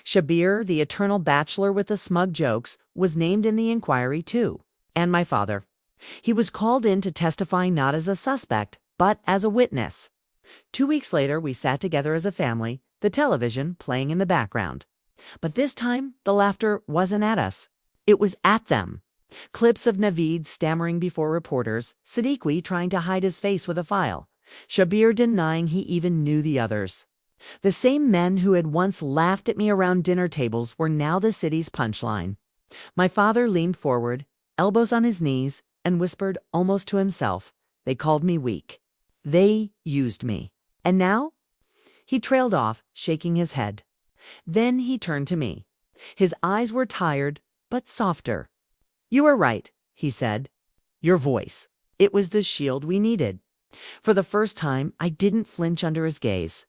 Shabir, the eternal bachelor with the smug jokes, was named in the inquiry too. And my father. He was called in to testify not as a suspect, but as a witness. 2 weeks later, we sat together as a family, the television playing in the background. But this time, the laughter wasn't at us. It was at them. Clips of Naveed stammering before reporters, Siddiqui trying to hide his face with a file, Shabir denying he even knew the others. The same men who had once laughed at me around dinner tables were now the city's punchline. My father leaned forward, elbows on his knees, and whispered almost to himself, they called me weak. They used me. And now? He trailed off, shaking his head. Then he turned to me. His eyes were tired, but softer. You were right, he said. Your voice. It was the shield we needed. For the first time, I didn't flinch under his gaze.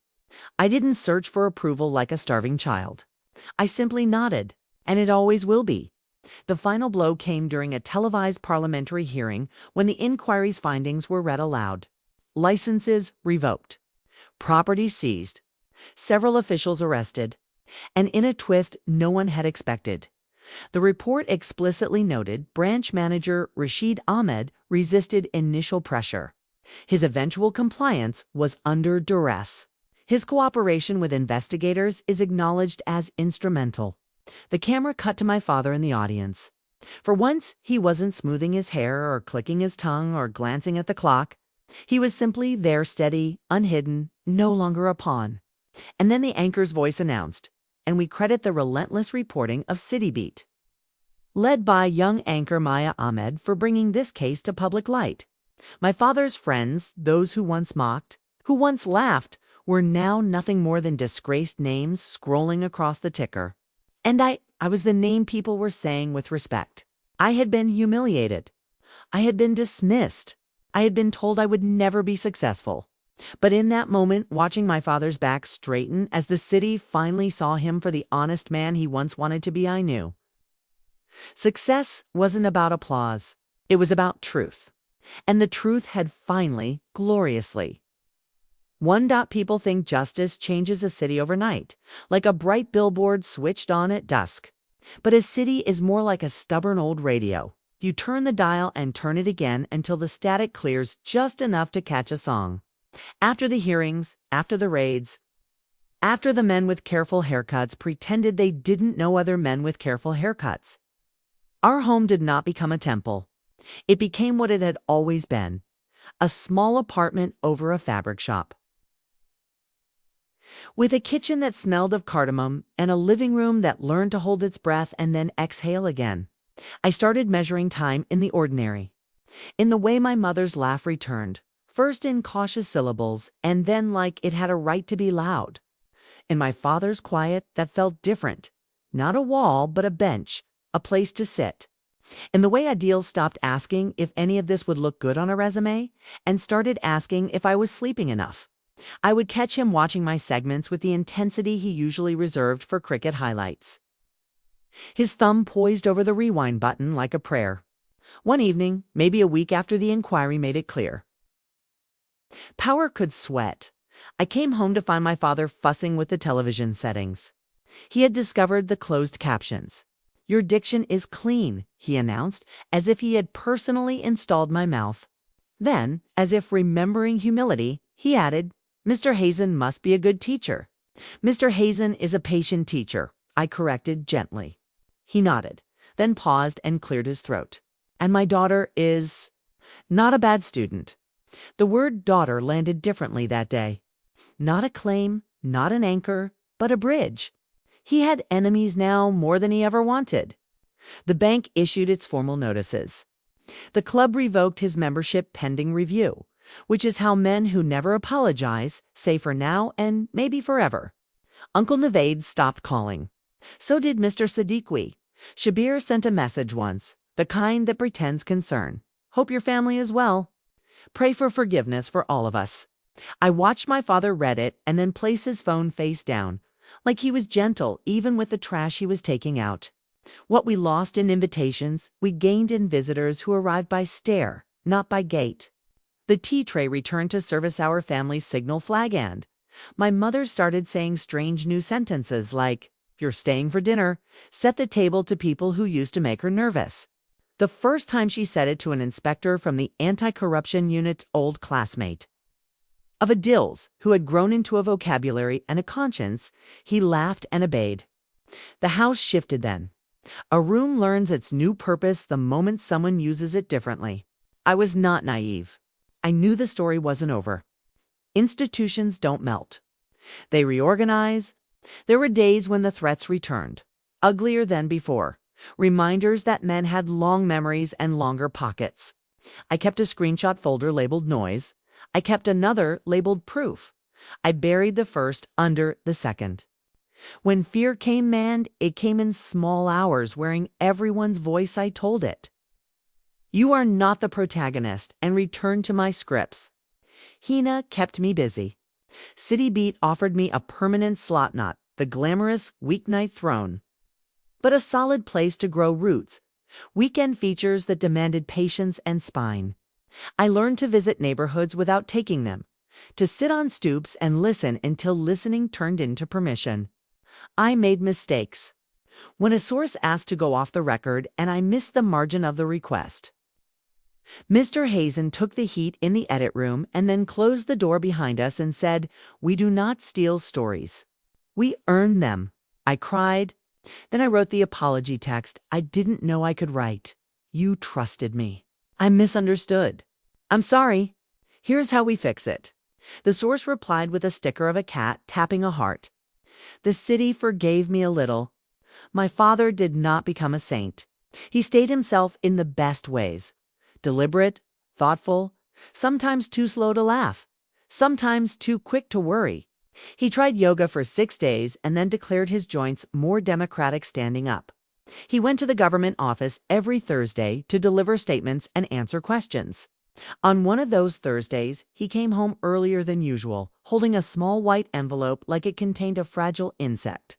I didn't search for approval like a starving child. I simply nodded, and it always will be. The final blow came during a televised parliamentary hearing when the inquiry's findings were read aloud. Licenses revoked. Property seized. Several officials arrested. And in a twist no one had expected. The report explicitly noted branch manager Rashid Ahmed resisted initial pressure. His eventual compliance was under duress. His cooperation with investigators is acknowledged as instrumental. The camera cut to my father in the audience. For once, he wasn't smoothing his hair or clicking his tongue or glancing at the clock. He was simply there, steady, unhidden, no longer a pawn. And then the anchor's voice announced, and we credit the relentless reporting of City Beat, led by young anchor Maya Ahmed, for bringing this case to public light. My father's friends, those who once mocked, who once laughed, were now nothing more than disgraced names scrolling across the ticker. And I was the name people were saying with respect. I had been humiliated. I had been dismissed. I had been told I would never be successful. But in that moment, watching my father's back straighten as the city finally saw him for the honest man he once wanted to be, I knew. Success wasn't about applause. It was about truth. And the truth had finally, gloriously. People think justice changes a city overnight, like a bright billboard switched on at dusk. But a city is more like a stubborn old radio. You turn the dial and turn it again until the static clears just enough to catch a song. After the hearings, after the raids, after the men with careful haircuts pretended they didn't know other men with careful haircuts. Our home did not become a temple. It became what it had always been, a small apartment over a fabric shop. With a kitchen that smelled of cardamom and a living room that learned to hold its breath and then exhale again, I started measuring time in the ordinary. In the way my mother's laugh returned, first in cautious syllables and then like it had a right to be loud. In my father's quiet that felt different. Not a wall, but a bench, a place to sit. In the way Adil stopped asking if any of this would look good on a resume and started asking if I was sleeping enough. I would catch him watching my segments with the intensity he usually reserved for cricket highlights. His thumb poised over the rewind button like a prayer. One evening, maybe a week after the inquiry made it clear. Power could sweat. I came home to find my father fussing with the television settings. He had discovered the closed captions. "Your diction is clean," he announced, as if he had personally installed my mouth. Then, as if remembering humility, he added, "Mr. Hazen must be a good teacher." "Mr. Hazen is a patient teacher," I corrected gently. He nodded, then paused and cleared his throat. "And my daughter is not a bad student." The word daughter landed differently that day. Not a claim, not an anchor, but a bridge. He had enemies now more than he ever wanted. The bank issued its formal notices. The club revoked his membership pending review, which is how men who never apologize say for now and maybe forever. Uncle Navaid stopped calling. So did Mr. Siddiqui. Shabir sent a message once, the kind that pretends concern. "Hope your family is well. Pray for forgiveness for all of us." I watched my father read it and then place his phone face down, like he was gentle even with the trash he was taking out. What we lost in invitations, we gained in visitors who arrived by stair, not by gate. The tea tray returned to service our family's signal flag and my mother started saying strange new sentences like, "If you're staying for dinner, set the table to people who used to make her nervous." The first time she said it to an inspector from the anti-corruption unit's old classmate. Of Adil's, who had grown into a vocabulary and a conscience, he laughed and obeyed. The house shifted then. A room learns its new purpose the moment someone uses it differently. I was not naive. I knew the story wasn't over. Institutions don't melt. They reorganize. There were days when the threats returned, uglier than before, reminders that men had long memories and longer pockets. I kept a screenshot folder labeled noise. I kept another labeled proof. I buried the first under the second. When fear came manned, it came in small hours, wearing everyone's voice. I told it. "You are not the protagonist," and returned to my scripts. Hina kept me busy. City Beat offered me a permanent slot, not the glamorous weeknight throne, but a solid place to grow roots, weekend features that demanded patience and spine. I learned to visit neighborhoods without taking them, to sit on stoops and listen until listening turned into permission. I made mistakes. When a source asked to go off the record and I missed the margin of the request. Mr. Hazen took the heat in the edit room and then closed the door behind us and said, "We do not steal stories. We earn them." I cried. Then I wrote the apology text I didn't know I could write. "You trusted me. I misunderstood. I'm sorry. Here's how we fix it." The source replied with a sticker of a cat tapping a heart. The city forgave me a little. My father did not become a saint. He stayed himself in the best ways. Deliberate, thoughtful, sometimes too slow to laugh, sometimes too quick to worry. He tried yoga for 6 days and then declared his joints more democratic standing up. He went to the government office every Thursday to deliver statements and answer questions. On one of those Thursdays, he came home earlier than usual, holding a small white envelope like it contained a fragile insect.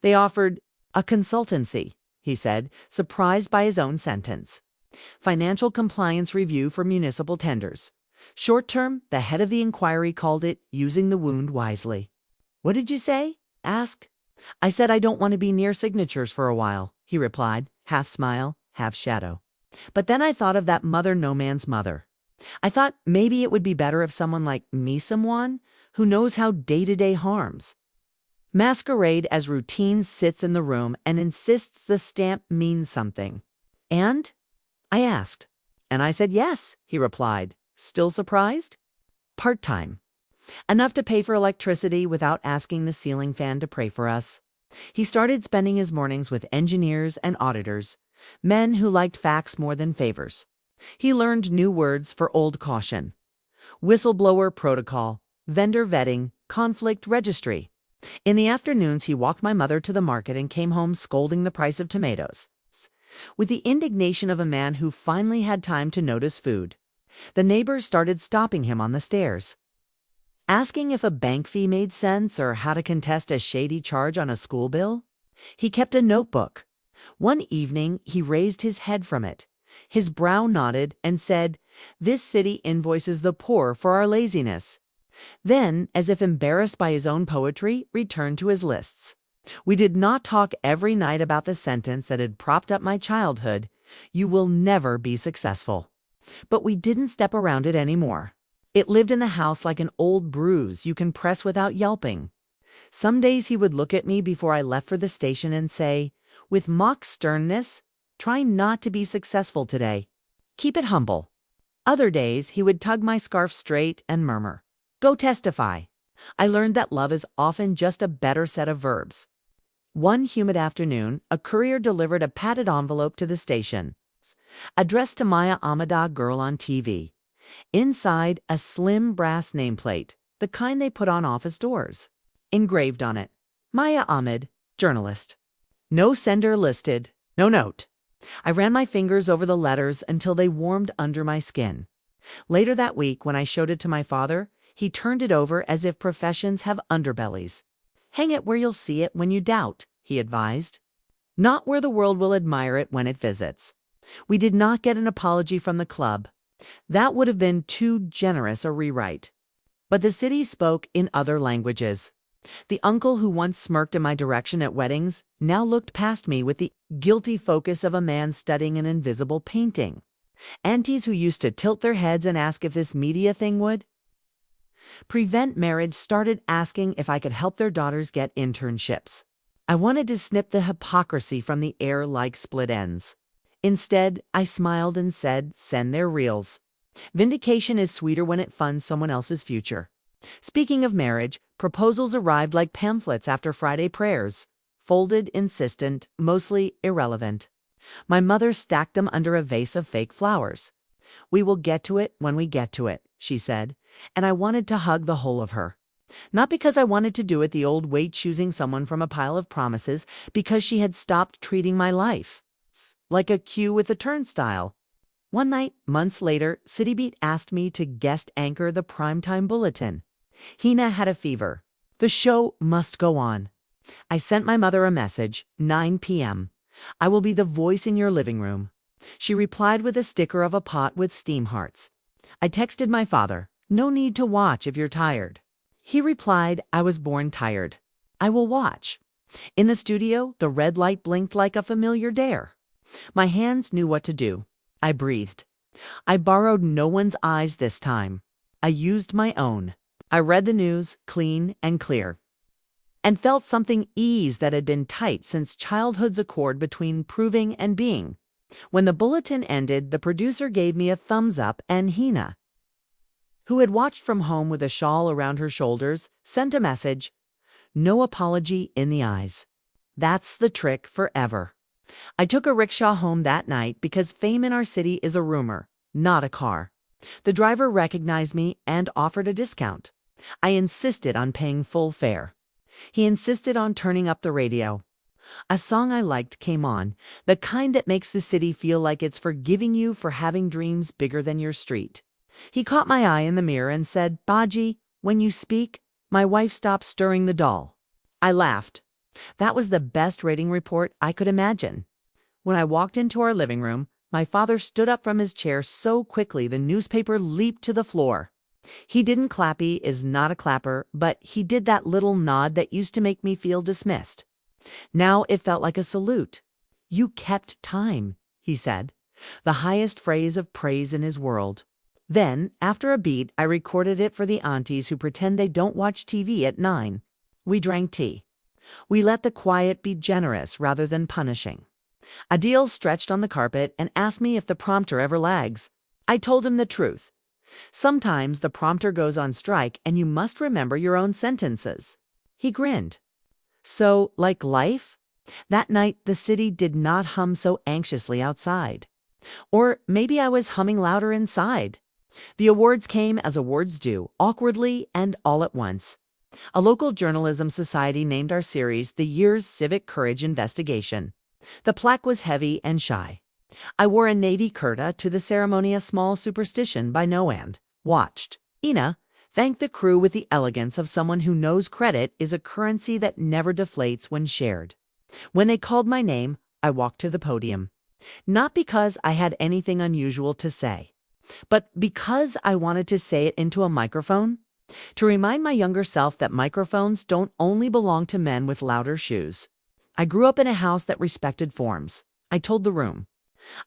They offered a consultancy, he said, surprised by his own sentence. Financial compliance review for municipal tenders. Short term, the head of the inquiry called it using the wound wisely. "What did you say?" asked. "I said I don't want to be near signatures for a while," he replied, half smile, half shadow. But then I thought of that mother no man's mother. I thought maybe it would be better if someone like me, someone who knows how day-to-day harms, masquerade as routine, sits in the room and insists the stamp means something. "And?" I asked. "And I said yes," he replied. "Still surprised?" "Part-time. Enough to pay for electricity without asking the ceiling fan to pray for us." He started spending his mornings with engineers and auditors, men who liked facts more than favors. He learned new words for old caution. Whistleblower protocol, vendor vetting, conflict registry. In the afternoons, he walked my mother to the market and came home scolding the price of tomatoes, with the indignation of a man who finally had time to notice food. The neighbors started stopping him on the stairs, asking if a bank fee made sense or how to contest a shady charge on a school bill. He kept a notebook. One evening, he raised his head from it. His brow nodded and said, "This city invoices the poor for our laziness." Then, as if embarrassed by his own poetry, returned to his lists. We did not talk every night about the sentence that had propped up my childhood: "You will never be successful." But we didn't step around it anymore. It lived in the house like an old bruise you can press without yelping. Some days he would look at me before I left for the station and say, with mock sternness, "Try not to be successful today. Keep it humble." Other days he would tug my scarf straight and murmur, "Go testify." I learned that love is often just a better set of verbs. One humid afternoon, a courier delivered a padded envelope to the station, addressed to Maya Amada, girl on TV. Inside, a slim brass nameplate, the kind they put on office doors. Engraved on it, Maya Ahmed, journalist. No sender listed, no note. I ran my fingers over the letters until they warmed under my skin. Later that week, when I showed it to my father, he turned it over as if professions have underbellies. "Hang it where you'll see it when you doubt," he advised. "Not where the world will admire it when it visits." We did not get an apology from the club. That would have been too generous a rewrite. But the city spoke in other languages. The uncle who once smirked in my direction at weddings now looked past me with the guilty focus of a man studying an invisible painting. Aunties who used to tilt their heads and ask if this media thing would prevent marriage started asking if I could help their daughters get internships. I wanted to snip the hypocrisy from the air like split ends. Instead, I smiled and said, "Send their reels." Vindication is sweeter when it funds someone else's future. Speaking of marriage, proposals arrived like pamphlets after Friday prayers. Folded, insistent, mostly irrelevant. My mother stacked them under a vase of fake flowers. "We will get to it when we get to it," she said, and I wanted to hug the whole of her. Not because I wanted to do it the old way, choosing someone from a pile of promises, because she had stopped treating my life like a queue with a turnstile. One night, months later, CityBeat asked me to guest anchor the primetime bulletin. Hina had a fever. The show must go on. I sent my mother a message, 9 p.m. "I will be the voice in your living room." She replied with a sticker of a pot with steam hearts. I texted my father, "No need to watch if you're tired." He replied, "I was born tired. I will watch." In the studio, the red light blinked like a familiar dare. My hands knew what to do. I breathed. I borrowed no one's eyes this time. I used my own. I read the news, clean and clear, and felt something ease that had been tight since childhood's accord between proving and being. When the bulletin ended, the producer gave me a thumbs up, and Hina, who had watched from home with a shawl around her shoulders, sent a message, "No apology in the eyes. That's the trick forever." I took a rickshaw home that night because fame in our city is a rumor, not a car. The driver recognized me and offered a discount. I insisted on paying full fare. He insisted on turning up the radio. A song I liked came on, the kind that makes the city feel like it's forgiving you for having dreams bigger than your street. He caught my eye in the mirror and said, "Baji, when you speak, my wife stops stirring the doll." I laughed. That was the best rating report I could imagine. When I walked into our living room, my father stood up from his chair so quickly the newspaper leaped to the floor. He didn't clap, he is not a clapper, but he did that little nod that used to make me feel dismissed. Now it felt like a salute. "You kept time," he said, the highest phrase of praise in his world. Then, after a beat, I recorded it for the aunties who pretend they don't watch TV at 9. We drank tea. We let the quiet be generous rather than punishing. Adil stretched on the carpet and asked me if the prompter ever lags. I told him the truth. Sometimes the prompter goes on strike and you must remember your own sentences. He grinned. So, like life? That night the city did not hum so anxiously outside. Or maybe I was humming louder inside. The awards came as awards do, awkwardly and all at once. A local journalism society named our series the Year's Civic Courage Investigation. The plaque was heavy and shy. I wore a navy kurta to the ceremony, a small superstition by no end. Watched. Ina thanked the crew with the elegance of someone who knows credit is a currency that never deflates when shared. When they called my name, I walked to the podium. Not because I had anything unusual to say, but because I wanted to say it into a microphone, to remind my younger self that microphones don't only belong to men with louder shoes. I grew up in a house that respected forms. I told the room.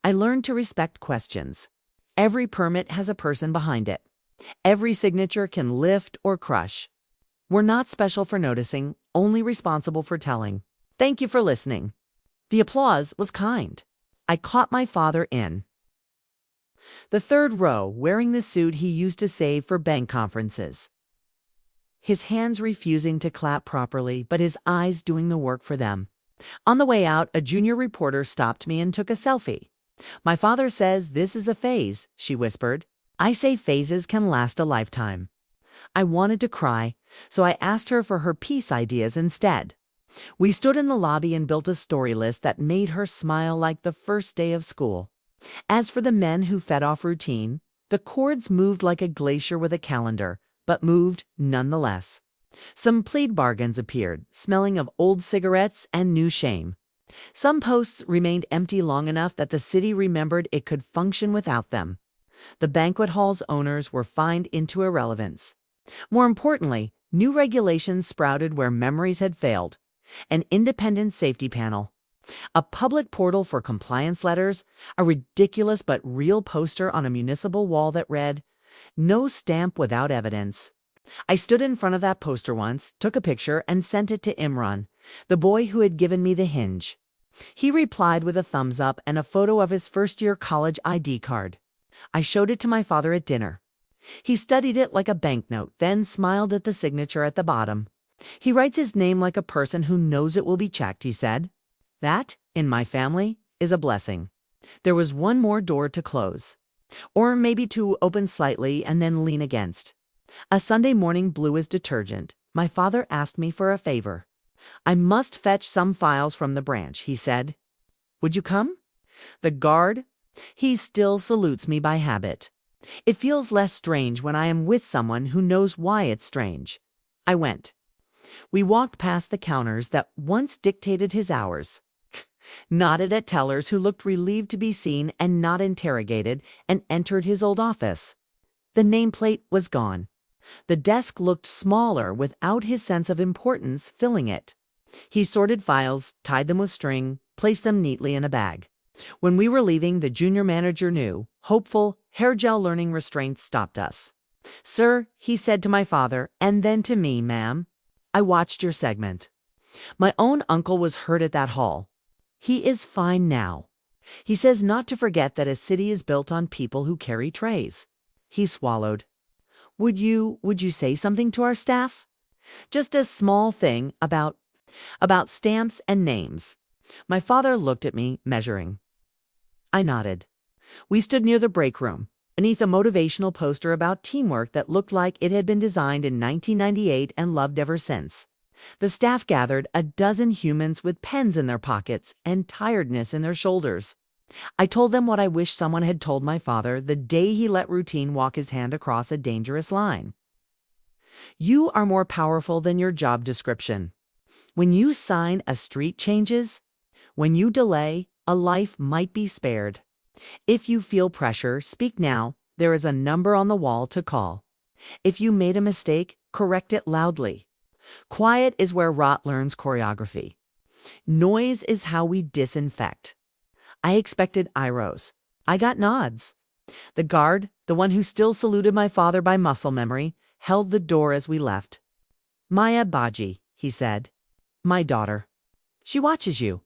I learned to respect questions. Every permit has a person behind it. Every signature can lift or crush. We're not special for noticing, only responsible for telling. Thank you for listening. The applause was kind. I caught my father in the third row, wearing the suit he used to save for bank conferences. His hands refusing to clap properly, but his eyes doing the work for them. On the way out, a junior reporter stopped me and took a selfie. My father says this is a phase, she whispered. I say phases can last a lifetime. I wanted to cry, so I asked her for her piece ideas instead. We stood in the lobby and built a story list that made her smile like the first day of school. As for the men who fed off routine, the cords moved like a glacier with a calendar, but moved nonetheless. Some plead bargains appeared, smelling of old cigarettes and new shame. Some posts remained empty long enough that the city remembered it could function without them. The banquet hall's owners were fined into irrelevance. More importantly, new regulations sprouted where memories had failed. An independent safety panel, a public portal for compliance letters, a ridiculous but real poster on a municipal wall that read, "No stamp without evidence." I stood in front of that poster once, took a picture, and sent it to Imran, the boy who had given me the hinge. He replied with a thumbs up and a photo of his first-year college ID card. I showed it to my father at dinner. He studied it like a banknote, then smiled at the signature at the bottom. He writes his name like a person who knows it will be checked, he said. That, in my family, is a blessing. There was one more door to close. Or maybe to open slightly and then lean against. A Sunday morning blue as detergent, my father asked me for a favor. I must fetch some files from the branch, he said. Would you come? The guard? He still salutes me by habit. It feels less strange when I am with someone who knows why it's strange. I went. We walked past the counters that once dictated his hours, nodded at tellers who looked relieved to be seen and not interrogated, and entered his old office. The nameplate was gone. The desk looked smaller without his sense of importance filling it. He sorted files, tied them with string, placed them neatly in a bag. When we were leaving, the junior manager knew, hopeful, hair gel learning restraints stopped us. Sir, he said to my father, and then to me, ma'am. I watched your segment. My own uncle was hurt at that hall. He is fine now. He says not to forget that a city is built on people who carry trays. He swallowed. Would you say something to our staff? Just a small thing about stamps and names. My father looked at me, measuring. I nodded. We stood near the break room, beneath a motivational poster about teamwork that looked like it had been designed in 1998 and loved ever since. The staff gathered, a dozen humans with pens in their pockets and tiredness in their shoulders. I told them what I wish someone had told my father the day he let routine walk his hand across a dangerous line. You are more powerful than your job description. When you sign, a street changes. When you delay, a life might be spared. If you feel pressure, speak now. There is a number on the wall to call. If you made a mistake, correct it loudly. Quiet is where rot learns choreography. Noise is how we disinfect. I expected eye rolls. I got nods. The guard, the one who still saluted my father by muscle memory, held the door as we left. Maya Baji, he said. My daughter. She watches you.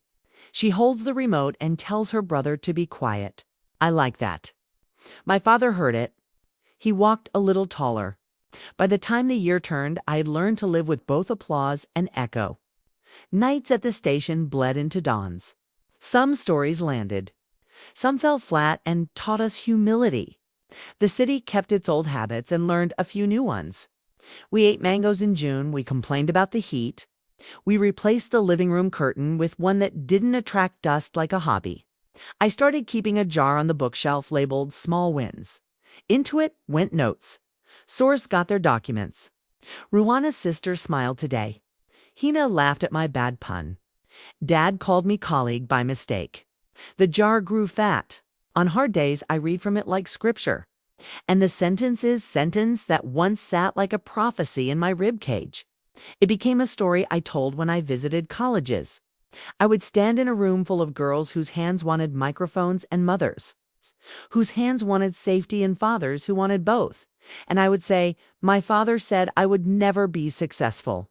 She holds the remote and tells her brother to be quiet. I like that. My father heard it. He walked a little taller. By the time the year turned, I had learned to live with both applause and echo. Nights at the station bled into dawns. Some stories landed. Some fell flat and taught us humility. The city kept its old habits and learned a few new ones. We ate mangoes in June. We complained about the heat. We replaced the living room curtain with one that didn't attract dust like a hobby. I started keeping a jar on the bookshelf labeled Small Wins. Into it went notes. Source got their documents. Ruana's sister smiled today. Hina laughed at my bad pun. Dad called me colleague by mistake. The jar grew fat. On hard days, I read from it like scripture. And the sentence that once sat like a prophecy in my rib cage. It became a story I told when I visited colleges. I would stand in a room full of girls whose hands wanted microphones and mothers, whose hands wanted safety and fathers who wanted both. And I would say, my father said I would never be successful.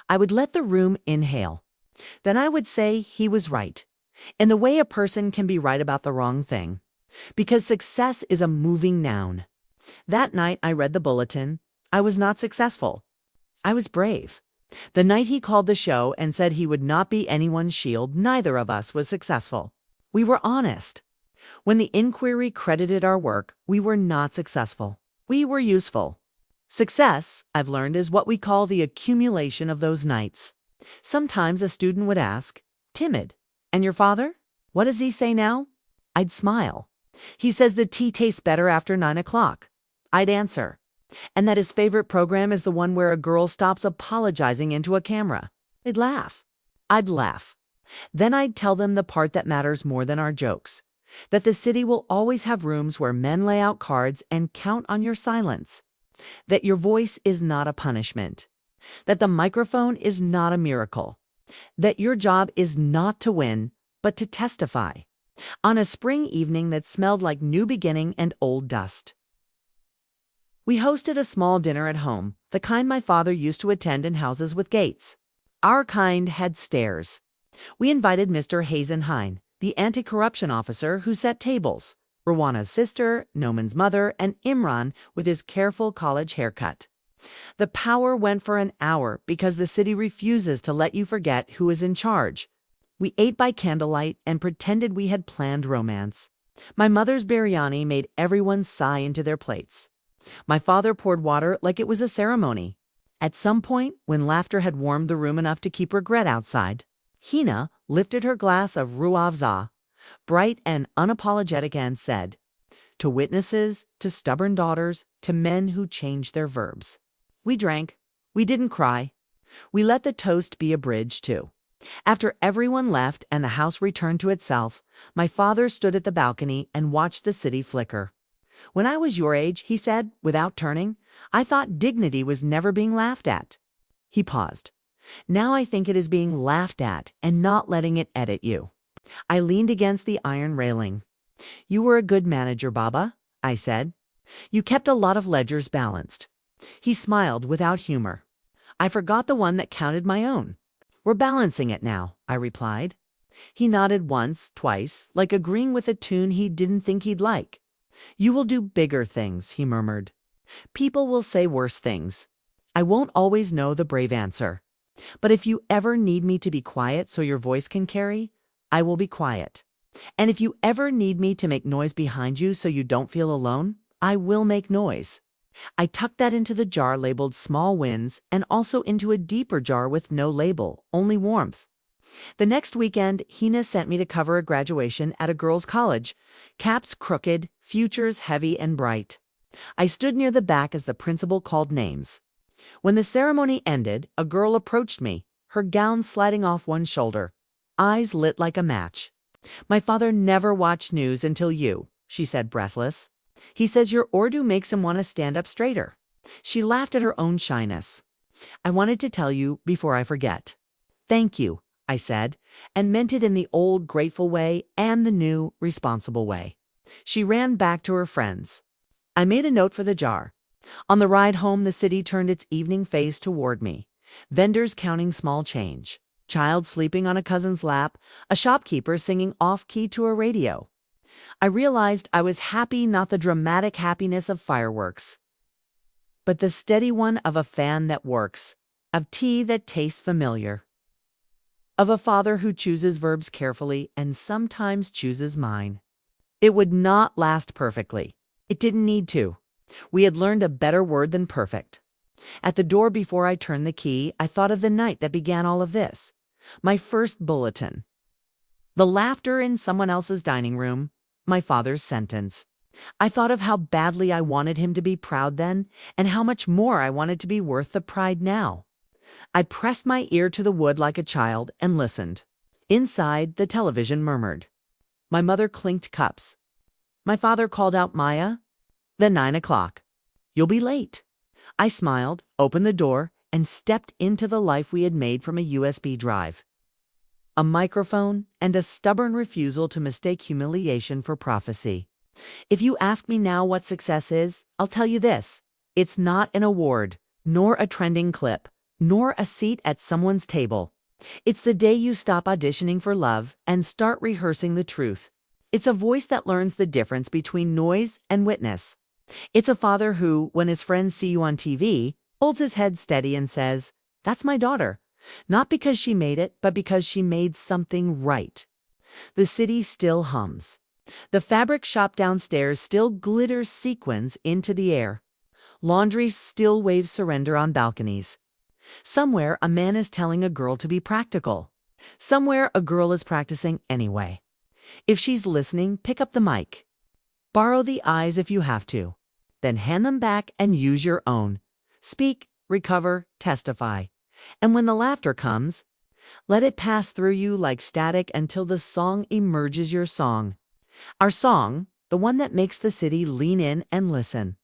I would let the room inhale. Then I would say he was right, in the way a person can be right about the wrong thing, because success is a moving noun. That night I read the bulletin. I was not successful. I was brave. The night he called the show and said he would not be anyone's shield, neither of us was successful. We were honest. When the inquiry credited our work, we were not successful. We were useful. Success, I've learned, is what we call the accumulation of those nights. Sometimes a student would ask, timid, and your father? What does he say now? I'd smile. He says the tea tastes better after 9 o'clock. I'd answer. And that his favorite program is the one where a girl stops apologizing into a camera. They'd laugh. I'd laugh. Then I'd tell them the part that matters more than our jokes. That the city will always have rooms where men lay out cards and count on your silence. That your voice is not a punishment. That the microphone is not a miracle. That your job is not to win, but to testify. On a spring evening that smelled like new beginning and old dust. We hosted a small dinner at home, the kind my father used to attend in houses with gates. Our kind had stairs. We invited Mr. Hazenheim, the anti-corruption officer who set tables, Rwana's sister, Noman's mother, and Imran with his careful college haircut. The power went for an hour because the city refuses to let you forget who is in charge. We ate by candlelight and pretended we had planned romance. My mother's biryani made everyone sigh into their plates. My father poured water like it was a ceremony. At some point, when laughter had warmed the room enough to keep regret outside, Hina lifted her glass of ruavza, bright and unapologetic, and said, to witnesses, to stubborn daughters, to men who changed their verbs. We drank. We didn't cry. We let the toast be a bridge, too. After everyone left and the house returned to itself, my father stood at the balcony and watched the city flicker. When I was your age, he said, without turning, I thought dignity was never being laughed at. He paused. Now I think it is being laughed at and not letting it edit you. I leaned against the iron railing. You were a good manager, Baba, I said. You kept a lot of ledgers balanced. He smiled without humor. I forgot the one that counted my own. We're balancing it now, I replied. He nodded once, twice, like agreeing with a tune he didn't think he'd like. You will do bigger things, he murmured. People will say worse things. I won't always know the brave answer. But if you ever need me to be quiet so your voice can carry, I will be quiet. And if you ever need me to make noise behind you so you don't feel alone, I will make noise. I tucked that into the jar labeled Small Wins and also into a deeper jar with no label, only warmth. The next weekend, Hina sent me to cover a graduation at a girls' college, caps crooked, futures heavy and bright. I stood near the back as the principal called names. When the ceremony ended, a girl approached me, her gown sliding off one shoulder, eyes lit like a match. My father never watched news until you, she said, breathless. He says your Urdu makes him want to stand up straighter. She laughed at her own shyness. I wanted to tell you before I forget. Thank you, I said, and meant it in the old grateful way and the new responsible way. She ran back to her friends. I made a note for the jar. On the ride home, the city turned its evening face toward me. Vendors counting small change, child sleeping on a cousin's lap, a shopkeeper singing off-key to a radio. I realized I was happy, not the dramatic happiness of fireworks, but the steady one of a fan that works, of tea that tastes familiar, of a father who chooses verbs carefully and sometimes chooses mine. It would not last perfectly. It didn't need to. We had learned a better word than perfect. At the door before I turned the key, I thought of the night that began all of this. My first bulletin. The laughter in someone else's dining room. My father's sentence. I thought of how badly I wanted him to be proud then, and how much more I wanted to be worth the pride now. I pressed my ear to the wood like a child and listened. Inside, the television murmured. My mother clinked cups. My father called out, "Maya." Then 9 o'clock. "You'll be late." I smiled, opened the door, and stepped into the life we had made from a USB drive. A microphone and a stubborn refusal to mistake humiliation for prophecy. If you ask me now what success is, I'll tell you this. It's not an award, nor a trending clip, nor a seat at someone's table. It's the day you stop auditioning for love and start rehearsing the truth. It's a voice that learns the difference between noise and witness. It's a father who, when his friends see you on TV, holds his head steady and says, "That's my daughter." Not because she made it, but because she made something right. The city still hums. The fabric shop downstairs still glitters sequins into the air. Laundry still waves surrender on balconies. Somewhere, a man is telling a girl to be practical. Somewhere, a girl is practicing anyway. If she's listening, pick up the mic. Borrow the eyes if you have to. Then hand them back and use your own. Speak, recover, testify. And when the laughter comes, let it pass through you like static until the song emerges your song. Our song, the one that makes the city lean in and listen.